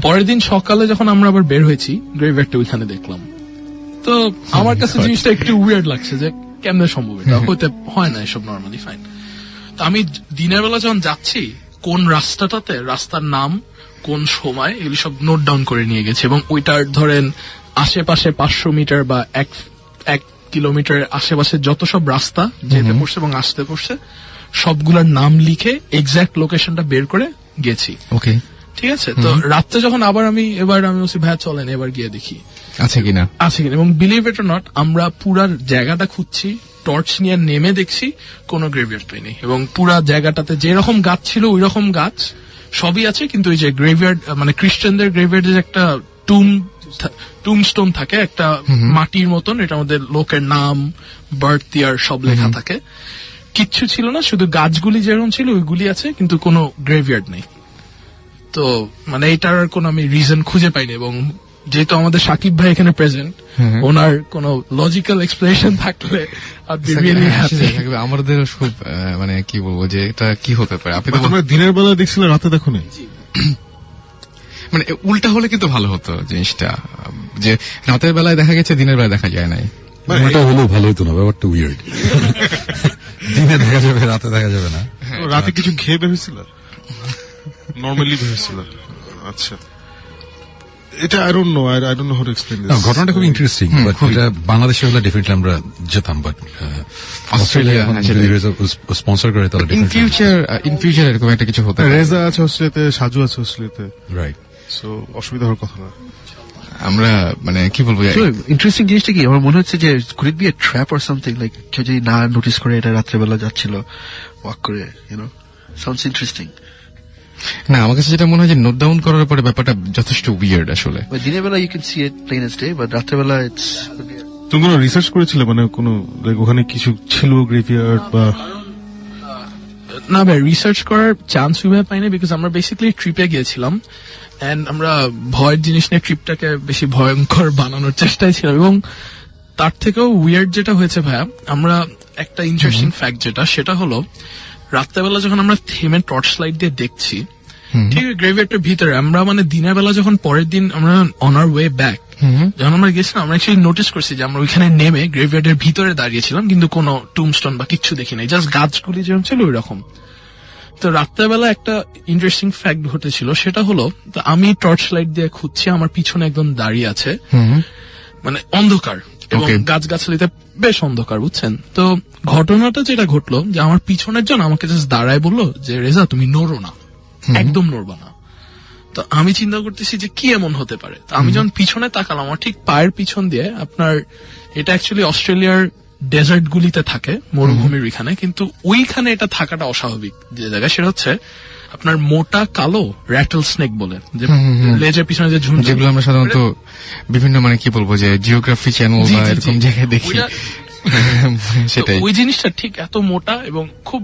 পরের দিন সকালে যখন আমরা আবার বের হয়েছি, গ্রেভিয়ার্ডটা ওইখানে দেখলাম। তো আমার কাছে জিনিসটা একটু উইয়ার্ড লাগছে যে কেমনে সম্ভব, এটা হইতে হয় না এসব নর্মালি। ফাইন, তো আমি দিনের বেলা যখন যাচ্ছি, কোন রাস্তাটাতে, রাস্তার নাম, কোন সময়, এগুলি সব নোট ডাউন করে নিয়ে গেছে। এবং ওইটার ধরেন আশেপাশে 500 মিটার বা 1 কিলোমিটারের আশেপাশে যত সব রাস্তা যেতে পড়ছে এবং আসতে পড়ছে, সবগুলোর নাম লিখে এক্সাক্ট লোকেশনটা বের করে গেছি।
ওকে,
ঠিক আছে। তো রাত্রে যখন আবার আমি বলছি ভাইয়া চলেন এবার গিয়ে দেখি
আছে কিনা।
এবং বিলিভ ইট অর নট, আমরা পুরা জায়গাটা খুঁজছি, টর্চ নিয়ে নেমে দেখছি কোনো গ্রেভিয়ার্ড পাইনি। এবং পুরা জায়গাটাতে যেরকম গাছ ছিল ওই রকম গাছ সবই আছে, কিন্তু ওই যে গ্রেভিয়ার্ড মানে খ্রিস্টানদের গ্রেভিয়ার্ডের একটা টুমস্টোন থাকে, একটা মাটির মতন, এটার মধ্যে লোকের নাম, বার্থ ইয়ার সব লেখা থাকে, কিচ্ছু ছিল না, শুধু গাছগুলি যেরকম ছিল ওইগুলি আছে, কিন্তু কোনো গ্রেভিয়ার্ড নেই। তো মানে এটার কোনো আমি রিজন খুঁজে পাইনি। এবং যেহেতু আমাদের সাকিব ভাই এখানে প্রেজেন্ট, ওনার কোন লজিক্যাল এক্সপ্লেনেশন থাকলে
আমাদের খুব মানে কি বলবো যে এটা কি হতে পারে। আপনি তো
তোমরা দিনের বেলা দেখছিলে, রাতে দেখো না?
মানে উল্টা হলে কিন্তু ভালো হতো জিনিসটা, যে রাতের বেলায় দেখা গেছে, দিনের বেলায় দেখা যায় নাই।
এটা হলেও ভালো হতো না, ব্যাপারটা উইয়ার্ড। দিনে দেখা যাবে, রাতে দেখা যাবে না।
রাতে কিছু খেয়ে বেরিয়েছিল, নর্মালি বেরিয়েছিল? আচ্ছা, এটা I don't know how to explain this.
ঘটনাটা খুব ইন্টারেস্টিং, বাট এটা বাংলাদেশে হলে ডেফিনেটলি আমরা যেতাম, বাট
অস্ট্রেলিয়া
স্পন্সর করে তাহলে
ইন ফিউচার এরকম একটা কিছু হতে পারে।
রেজা আছে অস্ট্রেলিয়াতে, সাজু আছে অস্ট্রেলিয়াতে,
রাইট।
সো অসুবিধা হওয়ার কথা না।
আমরা মানে কি বলবো,
ইন্টারেস্টিং জিনিসটা কি আমার মনে হচ্ছে যে could it B A trap or something, like কেউ যদি না নোটিস করে এটা রাত্রেবেলা যাচ্ছিল ওয়াক করে, সাউন্ডস ইন্টারেস্টিং।
না, আমার কাছে যেটা মনে হয় যে নোট ডাউন করার পরে ব্যাপারটা যথেষ্ট উইয়ার্ড আসলে।
দিনের বেলা you can see it plain as day, but রাত্রেবেলা ইটস।
তুমি কোনো রিসার্চ করেছিলে, মানে কোনো ওখানে কিছু ছিল গ্রেভিয়ার্ড বা?
না ভাই, রিসার্চ করার চান্স ওইভাবে পাইনি, বিকজ আমরা বেসিক্যালি ট্রিপে গিয়েছিলাম এন্ড আমরা ভয়ের জিনিস নিয়ে ট্রিপটাকে বেশি ভয়ঙ্কর বানানোর চেষ্টায় ছিলাম। এবং তার থেকেও উইয়ার্ড যেটা হয়েছে ভাইয়া, আমরা একটা ইন্টারেস্টিং ফ্যাক্ট সেটা হলো রাত্রেবেলা যখন আমরা থেমে টর্চ লাইট দিয়ে দেখছি, ঠিক আছে, গ্রেভিয়ার্ডের ভিতরে আমরা মানে দিনের বেলা যখন পরের দিন আমরা অন আওয়ার ওয়ে ব্যাক যখন আমরা গেছিলাম, আমরা অ্যাকচুয়ালি নোটিস করছি যে আমরা ওইখানে নেমে গ্রেভিয়ার্ডের ভিতরে দাঁড়িয়েছিলাম, কিন্তু কোনো টুমস্টোন বা কিচ্ছু দেখি নাই, জাস্ট গাছগুলি যেরকম ছিল ওই রকম। তো রাত্রেবেলা একটা ইন্টারেস্টিং ফ্যাক্ট ঘটেছিল, সেটা হলো আমি টর্চ লাইট দিয়ে খুঁজছি, আমার পিছনে একদম দাঁড়িয়ে আছে, মানে অন্ধকার এবং গাছগাছালিতে বেশ অন্ধকার, বুঝছেন। তো ঘটনাটা যেটা ঘটলো যে আমার পিছনের জন আমাকে জাস্ট দাঁড়ায় বললো যে রেজা তুমি নড়ো না, একদম নড়বা না। তো আমি চিন্তা করতেছি যে কি এমন হতে পারে। তো আমি যখন পিছনে তাকালাম, আমার ঠিক পায়ের পিছন দিয়ে আপনার, এটা অ্যাকচুয়ালি অস্ট্রেলিয়ার ডেজার্ট গুলিতে থাকে, মরুভূমির ওইখানে, কিন্তু ওইখানে এটা থাকাটা অস্বাভাবিক যে জায়গায়, সেটা হচ্ছে আপনার মোটা কালো র্যাটল স্নেক বলে, যে লেজের পিছনে যে ঝুঁঝি,
যেগুলো আমরা সাধারণত বিভিন্ন মানে কি বলবো যে জিওগ্রাফি চ্যানেল বা এরকম জায়গায় দেখি, সেটাই।
ওই জিনিসটা ঠিক এত মোটা এবং খুব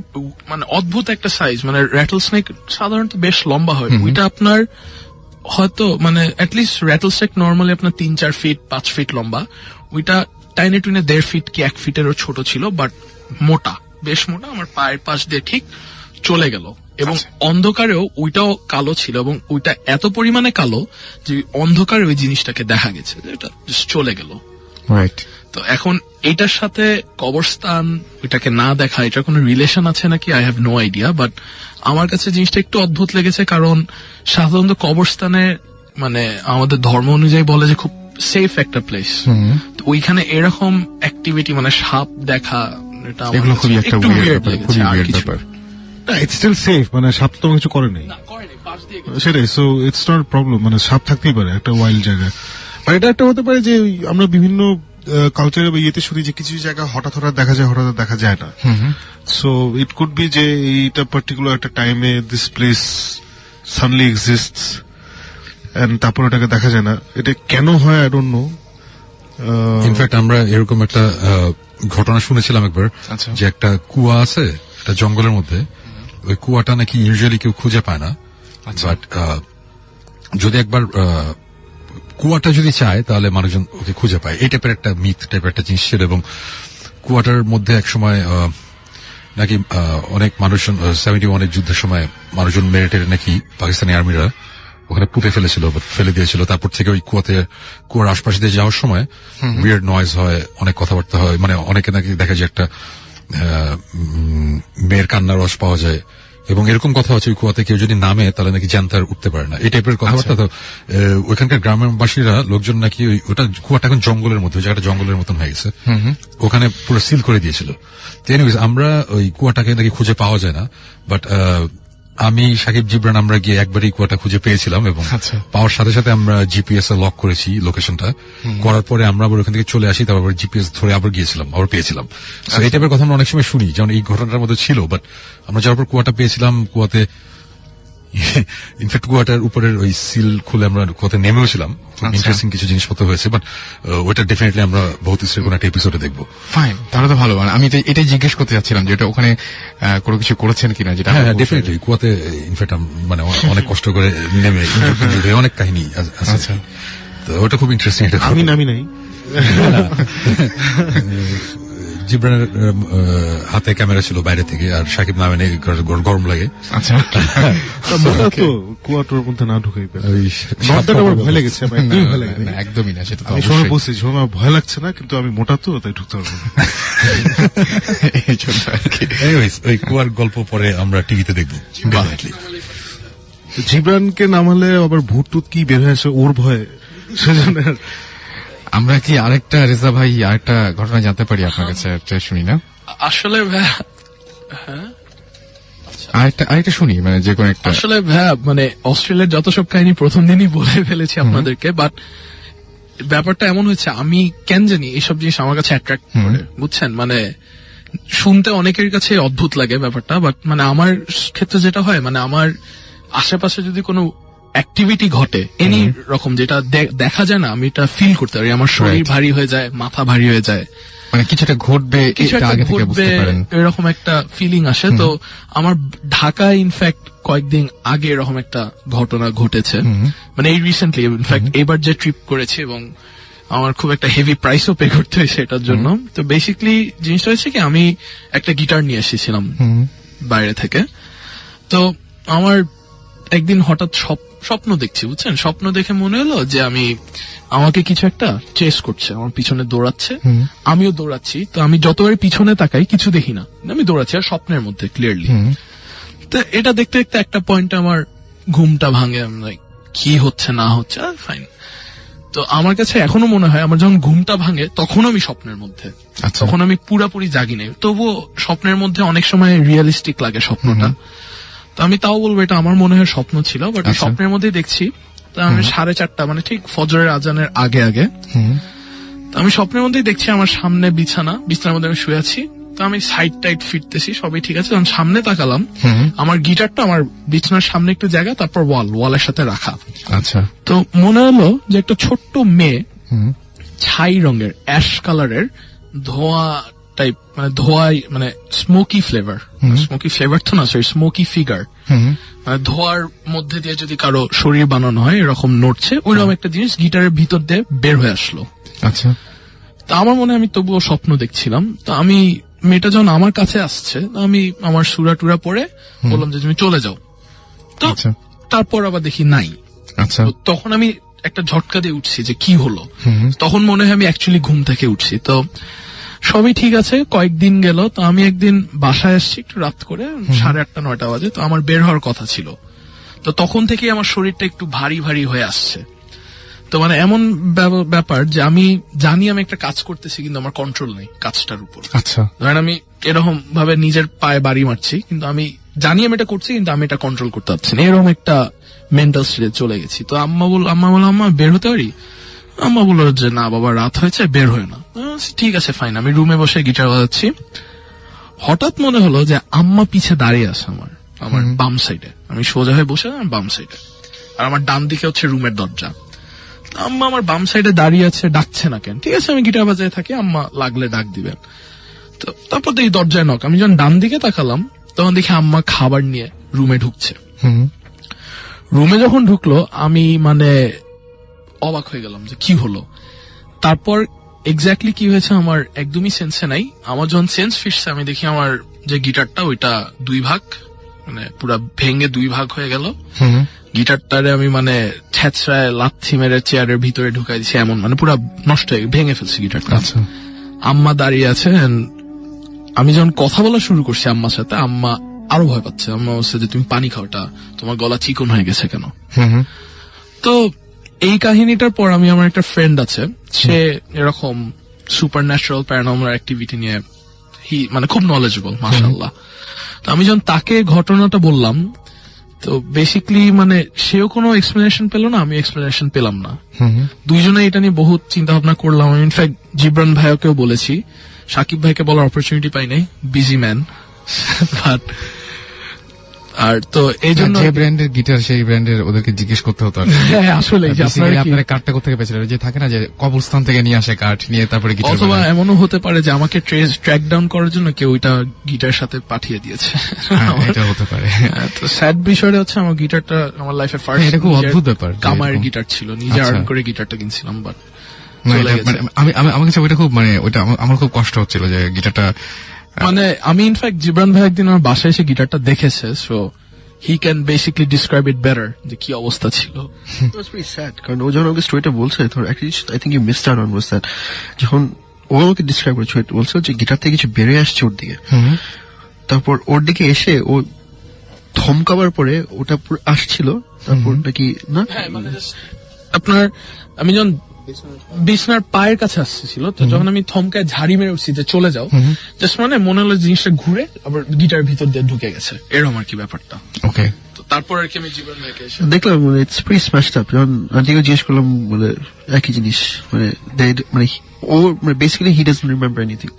মানে অদ্ভুত একটা সাইজ, মানে র্যাটল স্নেক সাধারণত বেশ লম্বা হয়, ওইটা আপনার হয়তো মানে অ্যাটলিস্ট র্যাটল স্নেক নর্মালি আপনার 3-4 ফিট 5 ফিট লম্বা, ওইটা টাইনে টুইনে 1.5 ফিট কি 1 ফিটেরও ছোট ছিল, বাট মোটা, বেশ মোটা। আমার পায়ের পাশ দিয়ে ঠিক চলে গেল এবং অন্ধকারেও ওইটাও কালো ছিল, এবং ওইটা এত পরিমাণে কালো যে অন্ধকারে ওই জিনিসটাকে দেখা গেছে যে এটা চলে গেল।
রাইট।
তো এখন এটার সাথে কবরস্থান, ওইটাকে না দেখা, এটার কোনো রিলেশন আছে নাকি I have no idea, but আমার কাছে জিনিসটা একটু অদ্ভুত লেগেছে, কারণ সাধারণত কবরস্থানে মানে আমাদের ধর্ম অনুযায়ী বলে যে খুব সেফ একটা প্লেস, তো ওইখানে এরকম অ্যাক্টিভিটি মানে সাপ দেখা, এটা
এগুলো খুবই একটা
একটু
উইয়ার্ড
weird লেগেছে, আর কিছু না।
না, ইটস স্টিল সেফ, মানে সাপ তো কিছু করে নেই সেটাই। সো ইটস নট প্রবলেম, মানে সাপ থাকতেই পারে একটা ওয়াইল্ড জায়গায়। বা এটা একটা হতে পারে যে আমরা বিভিন্ন কালচারে বা ইয়েতে শুনি যে কিছু জায়গা হঠাৎ হঠাৎ দেখা যায়, হঠাৎ দেখা যায় না। সো ইট কুড বি যে এইটা পার্টিকুলার একটা টাইমে this place suddenly exists and তারপর এটাকে দেখা যায় না। এটা কেন হয় আই ডোন্ট নো।
ইনফ্যাক্ট আমরা এরকম একটা ঘটনা শুনেছিলাম একবার,
আচ্ছা।
যে একটা কুয়া আছে একটা জঙ্গলের মধ্যে, ওই কুয়াটা নাকি ইউজুয়ালি কেউ খুঁজে পায় না, বাট যদি একবার কুয়াটা যদি চায় তাহলে মানুষজন ওকে খুঁজে পায়। এই টাইপের একটা মিথ টাইপের একটা জিনিস ছিল। এবং কুয়াটার মধ্যে এক সময় নাকি অনেক মানুষজন 71 যুদ্ধের সময় মানুষজন মেরে টেরে নাকি পাকিস্তানি আর্মিরা ওখানে পুঁতে ফেলে দিয়েছিল। তারপর থেকে ওই কুয়ার আশপাশে দিয়ে যাওয়ার সময় উইয়ার্ড নয়েজ হয়, অনেক কথাবার্তা হয়, মানে অনেকে নাকি দেখা যায় একটা মেয়ের কান্নার রস পাওয়া যায়। এবং এরকম কথা হচ্ছে ওই কুয়াতে কেউ যদি নামে তাহলে নাকি জ্যান্তার উঠতে পারে না, এই টাইপের কথাবার্তা। তো ওইখানকার গ্রামবাসীরা লোকজন নাকি ওটা কুয়াটা এখন জঙ্গলের মধ্যে, ওই জায়গাটা জঙ্গলের মতন হয়ে গেছে, ওখানে পুরো সিল করে দিয়েছিল। এনিওয়েজ আমরা ওই কুয়াটাকে নাকি খুঁজে পাওয়া যায় না, বাট আমি সাকিব জিবরান আমরা গিয়ে একবারই কুয়াটা খুঁজে পেয়েছিলাম। এবং পাওয়ার সাথে সাথে আমরা জিপিএস এ লক করেছি লোকেশনটা, করার পরে আমরা আবার ওখান থেকে চলে আসি, তারপর জিপিএস ধরে আবার গিয়েছিলাম, আবার পেয়েছিলাম। এই টাইপের কথা আমরা অনেক সময় শুনি, যেমন এই ঘটনাটার মধ্যে ছিল। বাট আমরা যাওয়ার পর কুয়াটা পেয়েছিলাম, কুয়াতে ইনফ্যাক্ট কুয়াটার উপরের ওই সিল খুলে আমরা কুয়াতে নেমেও ছিলাম। ইন্টারেস্টিং কিছু জিনিসপত্র হয়েছে, বাট ওইটা ডেফিনেটলি আমরা বহুত ইসের কোন একটা এপিসোডে দেখবো।
ফাইন, তাহলে তো ভালো। আমি তো এটাই জিজ্ঞেস করতে যাচ্ছিলাম যে এটা ওখানে কোনো কিছু করেছেন কিনা, যেটা
হ্যাঁ ডেফিনেটলি কুয়াতে ইনফ্যাক্ট মানে অনেক কষ্ট করে নেমে অনেক কাহিনী আছে। তো ওটা খুব ইন্টারেস্টিং।
আমি নামি নাই।
জিবরানের হাতে ক্যামেরা ছিল বাইরে থেকে, আর সাকিব নামে নেই, গরম লাগে।
আচ্ছা,
তো কুয়াটোর মধ্যে না ঢুকাই আমার ভয় লেগেছে,
না একদমই না, সেটা তো
আমি সময় বলছি আমার ভয় লাগছে না, কিন্তু আমি মোটা তো তাই ঢুকতে পারবো না।
এই জন্য আর কি।
Anyways, ওই কুয়ার গল্প পরে আমরা টিভিতে দেখবো।
জিবরানকে নামালে আবার ভূত টুত কি বের হয়েছে ওর ভয়ে, সেজন্য
আমরা কি আরেকটা রেজা ভাই আরেকটা ঘটনা জানতে পারি আপনার কাছে? একটা শুনি না,
আসলে ভাইয়া,
আরেকটা শুনি, মানে যে কোনো একটা।
আসলে ভাইয়া মানে অস্ট্রেলিয়ার যত সব কাহিনী প্রথম দিনই বলে ফেলেছি আপনাদেরকে, বাট ব্যাপারটা এমন হয়েছে, আমি কেন জানি এইসব জিনিস আমার কাছে অ্যাট্রাক্ট করে, বুঝছেন? মানে শুনতে অনেকের কাছে অদ্ভুত লাগে ব্যাপারটা, বাট মানে আমার ক্ষেত্রে যেটা হয়, মানে আমার আশেপাশে যদি কোনো অ্যাক্টিভিটি ঘটে এনি রকম, যেটা দেখা যায় না, আমি এটা ফিল করতে পারি। আমার শরীর ভারী হয়ে যায়, মাথা ভারী হয়ে যায়,
মানে কিছুটা ঘটবে,
কিছু একটা
আগে থেকে বুঝতে
ঘটবে,
পারেন,
এরকম একটা ফিলিং আসে। তো আমার ঢাকায় ইনফ্যাক্ট কয়েকদিন আগে এরকম একটা ঘটনা ঘটেছে, মানে এই রিসেন্টলি। ইনফ্যাক্ট এবার যে ট্রিপ করেছি, এবং আমার খুব একটা হেভি প্রাইসও পে করতে হয়েছে এটার জন্য। তো বেসিক্যালি জিনিসটা হচ্ছে কি, আমি একটা গিটার নিয়ে এসেছিলাম বাইরে থেকে। তো আমার একদিন হঠাৎ স্বপ্ন দেখছি, বুঝছেন? স্বপ্ন দেখে মনে হলো যে আমাকে কিছু একটা চেস করছে, আমার পিছনে দৌড়াচ্ছে, আমিও দৌড়াচ্ছি। তো আমি যতবারই পিছনে তাকাই কিছু দেখি না, আমি দৌড়াচ্ছি আর স্বপ্নের মধ্যে ক্লিয়ারলি। তো এটা দেখতে দেখতে একটা পয়েন্টে আমার ঘুমটা ভাঙে, কি হচ্ছে না হচ্ছে, ফাইন। তো আমার কাছে এখনো মনে হয় আমার যখন ঘুমটা ভাঙে তখন আমি স্বপ্নের মধ্যে, তখন আমি পুরাপুরি জাগি নাই, তবুও স্বপ্নের মধ্যে অনেক সময় রিয়েলিস্টিক লাগে স্বপ্নটা। তো আমি তাও বলবো এটা আমার মনে হয় স্বপ্ন ছিল, বাট স্বপ্নের মধ্যেই দেখছি। তো আমি 4:30 মানে ঠিক ফজরের আজানের আগে আগে, তো আমি স্বপ্নের মধ্যেই দেখছি আমার সামনে বিছানার মধ্যে আমি শুয়ে আছি। তো আমি সাইড টাইড ফিরতেছি, সবই ঠিক আছে। যখন সামনে তাকালাম, আমার গিটারটা আমার বিছানার সামনে একটু জায়গা, তারপর ওয়ালের সাথে রাখা।
আচ্ছা,
তো মনে হলো যে একটা ছোট্ট মেয়ে, ছাই রঙের, অ্যাশ কালারের, ধোঁয়া টাইপ, মানে ধোঁয়ায়, মানে স্মোকি ফ্লেভার তো না, সরি, স্মোকি ফিগার, মানে ধোঁয়ার মধ্যে দিয়ে যদি কারো শরীর বানানো হয় এরকম নড়ছে, ওইরকম একটা জিনিস গিটারের ভিতর দিয়ে বের হয়ে আসলো।
আচ্ছা,
তা আমার মনে হয় আমি তবুও স্বপ্ন দেখছিলাম। তো আমি মেয়েটা যখন আমার কাছে আসছে, আমি আমার সুরা টুরা পরে বললাম যে তুমি চলে যাও। তো তারপর আবার দেখি নাই।
আচ্ছা,
তখন আমি একটা ঝটকা দিয়ে উঠছি যে কি হলো, তখন মনে হয় আমি অ্যাকচুয়ালি ঘুম থেকে উঠছি। তো সবই ঠিক আছে, কয়েকদিন গেল। তো আমি একদিন বাসায় আসছি একটু রাত করে, 8:30-9টা বাজে। তো আমার বের হওয়ার কথা ছিল। তো তখন থেকেই আমার শরীরটা একটু ভারী ভারী হয়ে আসছে। তো মানে এমন ব্যাপার যে আমি জানি আমি একটা কাজ করতেছি, কিন্তু আমার কন্ট্রোল নেই কাজটার উপর।
আচ্ছা,
ধরেন আমি এরকম ভাবে নিজের পায়ে বাড়ি মারছি, কিন্তু আমি জানি আমি এটা করছি কিন্তু আমি এটা কন্ট্রোল করতে পারছি না, এরকম একটা মেন্টাল স্টেটে চলে গেছি। তো আম্মা বলল আম্মা বের হতে পারি? আম্মা বললো যে না বাবা, রাত হয়েছে, বের হয় না। ঠিক আছে ফাইন। আমি রুমে বসে গিটার বাজাচ্ছি, হঠাৎ মনে হলো যে আম্মা পিছে দাঁড়িয়ে আছে আমার বাম সাইডে। আমি সোজা হয়ে বসে আমার বাম সাইডে, আর আমার ডান দিকে হচ্ছে রুমের দরজা। আম্মা আমার বাম সাইডে দাঁড়িয়ে আছে, ডাকছে না কেন? ঠিক আছে আমি গিটার বাজায় থাকি, আম্মা লাগলে ডাক দিবেন। তো তারপর দেখি দরজায় নক। আমি যখন ডান দিকে তাকালাম তখন দেখি আম্মা খাবার নিয়ে রুমে ঢুকছে। রুমে যখন ঢুকলো আমি মানে অবাক হয়ে গেলাম যে কি হলো। তারপর এক্স্যাক্টলি কি হয়েছে আমার একদমই সেন্সে নাই। আমার যখন সেন্স ফিরছে আমি দেখি আমার যে গিটারটা ওইটা 2 ভাগ, মানে পুরা ভেঙে 2 ভাগ হয়ে গেল। গিটারটারে আমি মানে ছেঁচড়ায় লাথি মেরে চেয়ারের ভিতরে ঢুকাই দিছি, এমন মানে পুরা নষ্ট হয়ে ভেঙে ফেলছে গিটারটা।
আচ্ছা,
আম্মা দাঁড়িয়ে আছে। and আমি যখন কথা বলা শুরু করছি আম্মার সাথে, আম্মা আরো ভয় পাচ্ছে। আম্মা বলছে যে তুমি পানি খাও, ওটা তোমার গলা চিকন হয়ে গেছে কেন? তো এই কাহিনীটার পর আমি, আমার একটা ফ্রেন্ড আছে, সে এরকম সুপার ন্যাচারাল প্যারানর্মাল অ্যাক্টিভিটি নিয়ে মানে খুব নলেজেবল মাশাআল্লাহ। তো আমি যখন তাকে ঘটনাটা বললাম, তো বেসিক্যালি মানে সেও কোনো এক্সপ্লেনেশন পেল না, আমি এক্সপ্লেনেশন পেলাম না। দুইজনে এটা নিয়ে বহুত চিন্তা ভাবনা করলাম। আমি ইনফ্যাক্ট জিবরান ভাইকেও বলেছি, সাকিব ভাইকে বলার অপরচুনিটি পাই নাই, বিজি ম্যান। বাট আর তো এই জন্য
যে ব্র্যান্ডের গিটার সেই ব্র্যান্ডের ওদেরকে জিজ্ঞেস করতে হতো।
হ্যাঁ আসলে
আপনারা কাঠটা কোথেকে পেয়েছিলেন? যে থাকে না যে কবরস্থান থেকে নিয়ে আসে কাঠ, নিয়ে তারপরে গিটার
অথবা এমনও হতে পারে যে আমাকে ট্র্যাক ডাউন করার জন্য কেউ ওইটা গিটার সাথে পাঠিয়ে দিয়েছে।
এটা হতে পারে।
তো স্যাড বিষয়টা হচ্ছে আমার গিটারটা আমার লাইফে ফার্স্ট,
এটা খুব অদ্ভুত ব্যাপার।
কামারের গিটার ছিল, নিজে আর্ন করে গিটারটা কিনছিলাম, বাট
আমার কাছে ওইটা খুব মানে ওইটা আমার খুব কষ্ট হচ্ছিল যে গিটারটা
মানে আমি ইনফ্যাক্ট জিবরান ভাই একদিন আমার বাসায় এসে গিটারটা দেখেছে, so he can basically describe it better যে কি অবস্থা ছিল।
It was pretty sad কারণ ও যখন আমাকে স্টোরিটা বলছে, I think you missed out on was that যখন ও আমাকে ডিসক্রাইব করেছে, বলছে যে গিটার থেকে কিছু বেরিয়ে আসছে ওর দিকে, তারপর ওর দিকে এসে ও থমকাবার পরে ওটা পুরো আসছিল, তারপর নাকি না
আপনার আমি যখন বিছনার পায়ের কাছে আসছিল, তো যখন আমি থমকায় ঝাড়ি মেরে উঠছি যে চলে যাও, জাস্ট মানে মনে হলো জিনিসটা ঘুরে আবার গিটার ভিতর দিয়ে ঢুকে গেছে, এরকম আর কি ব্যাপারটা।
ওকে,
তো তারপর আর কি আমি জীবন ভাইকে এসে
দেখলাম মানে ইটস প্রিটি স্ম্যাশড আপ। যখন আন্টিকে জিজ্ঞেস করলাম মানে একই জিনিস, মানে মানে ও মানে basically he doesn't remember anything.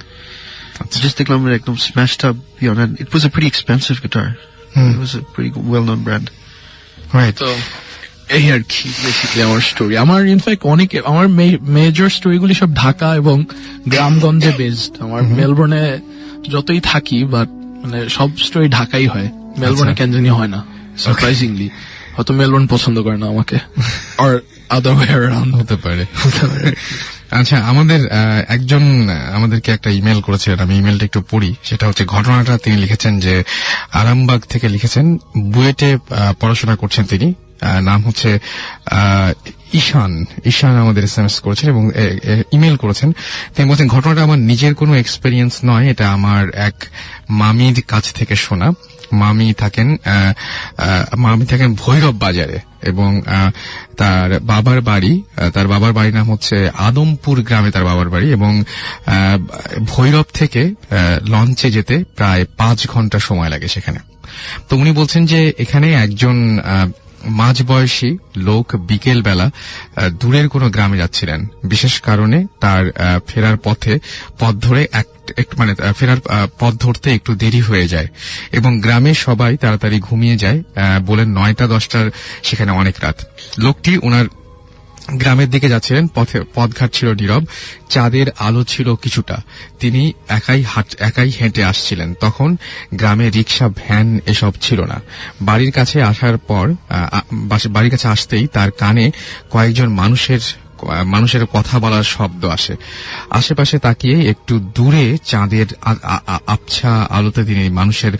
Just দেখলাম একদম smashed up beyond, and it was a pretty expensive guitar, it was a pretty well known brand.
Right.
তো এই আর কি বেসিক্যালি আমার স্টোরি। আমার ইনফ্যাক্ট অনেকে আমার মেজর স্টোরিগুলি সব ঢাকা এবং গ্রামগঞ্জে বেসড। আমার মেলবোর্নে যতই থাকি, বাট মানে সব স্টোরি ঢাকাই হয়, মেলবোর্নে কেন জানি হয় না সারপ্রাইজিংলি। হয়তো মেলবোর্ন পছন্দ করে না আমাকে, আর আদার ওয়ে অ্যারাউন্ড
হতে পারে। আচ্ছা, একজন আমাদেরকে একটা ইমেল করেছিলেন, আমি ইমেলটা একটু পড়ি। সেটা হচ্ছে ঘটনাটা তিনি লিখেছেন যে আরামবাগ থেকে লিখেছেন, বুয়েটে পড়াশোনা করছেন তিনি, নাম হচ্ছে ঈশান আমাদের এসএমএস করেছেন এবং ইমেল করেছেন। তিনি বলছেন ঘটনাটা আমার নিজের কোনো এক্সপেরিয়েন্স নয়, এটা আমার এক মামির কাছ থেকে শোনা। মামি থাকেন ভৈরব বাজারে এবং তার বাবার বাড়ির নাম হচ্ছে আদমপুর গ্রামে তার বাবার বাড়ি, এবং ভৈরব থেকে লঞ্চে যেতে প্রায় 5 ঘন্টা সময় লাগে সেখানে। তো উনি বলছেন যে এখানে একজন মাঝবয়সী লোক বিকেল বেলা দূরের কোনো গ্রামে যাচ্ছিলেন, বিশেষ কারণে তার ফেরার পথে ফেরার পথ ধরতে একটু দেরি হয়ে যায় এবং গ্রামের সবাই তাড়াতাড়ি ঘুমিয়ে যায়, বলেন 9টা-10টার সেখানে অনেক রাত। লোকটি ওনার গ্রামের দিকে যাচ্ছিলেন, পথঘাট ছিল নীরব, চাঁদের আলো ছিল কিছুটা, তিনি একাই হেঁটে আসছিলেন। তখন গ্রামে রিক্সা, ভ্যান এসব ছিল না। বাড়ির কাছে আসতেই তার কানে কয়েকজন মানুষের কথা বলার শব্দ আসে। আশেপাশে তাকিয়ে একটু দূরে চাঁদের আবছা আলোতে তিনি মানুষের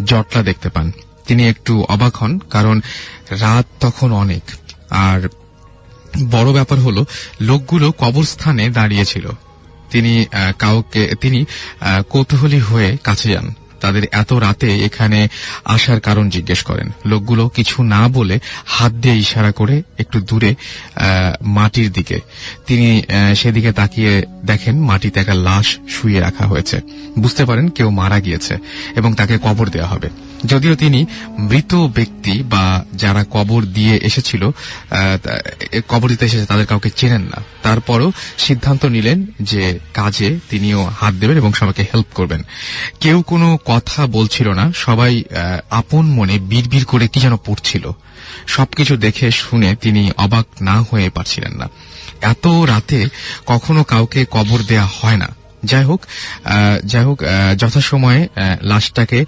জটলা দেখতে পান। তিনি একটু অবাক হন, কারণ রাত তখন অনেক। আর বড় ব্যাপার হলো লোকগুলো কবরস্থানে দাঁড়িয়েছিল। তিনি কৌতূহলী হয়ে কাছে যান। তাদের এত রাতে এখানে আসার কারণ জিজ্ঞেস করেন। লোকগুলো কিছু না বলে হাত দিয়ে ইশারা করে একটু দূরে মাটির দিকে। তিনি সেদিকে তাকিয়ে দেখেন মাটিতে একটা লাশ শুয়ে রাখা হয়েছে। বুঝতে পারেন কেউ মারা গিয়েছে এবং তাকে কবর দেওয়া হবে। যদিও তিনি মৃত ব্যক্তি বা যারা কবর দিয়ে এসেছিল, কবর দিতে এসেছে তাদের কাউকে চেনেন না, তারপরও সিদ্ধান্ত নিলেন যে কাজে তিনিও হাত দেবেন এবং সবাইকে হেল্প করবেন। কেউ কোনো কথা বলছিল না, সবাই আপন মনে বিড়বিড় করে কি যেন পড়ছিল। সবকিছু দেখে শুনে তিনি অবাক না হয়ে পারছিলেন না। এত রাতে কখনো কাউকে কবর দেয়া হয় না। যাই হোক যথাসময়ে লাশটাকে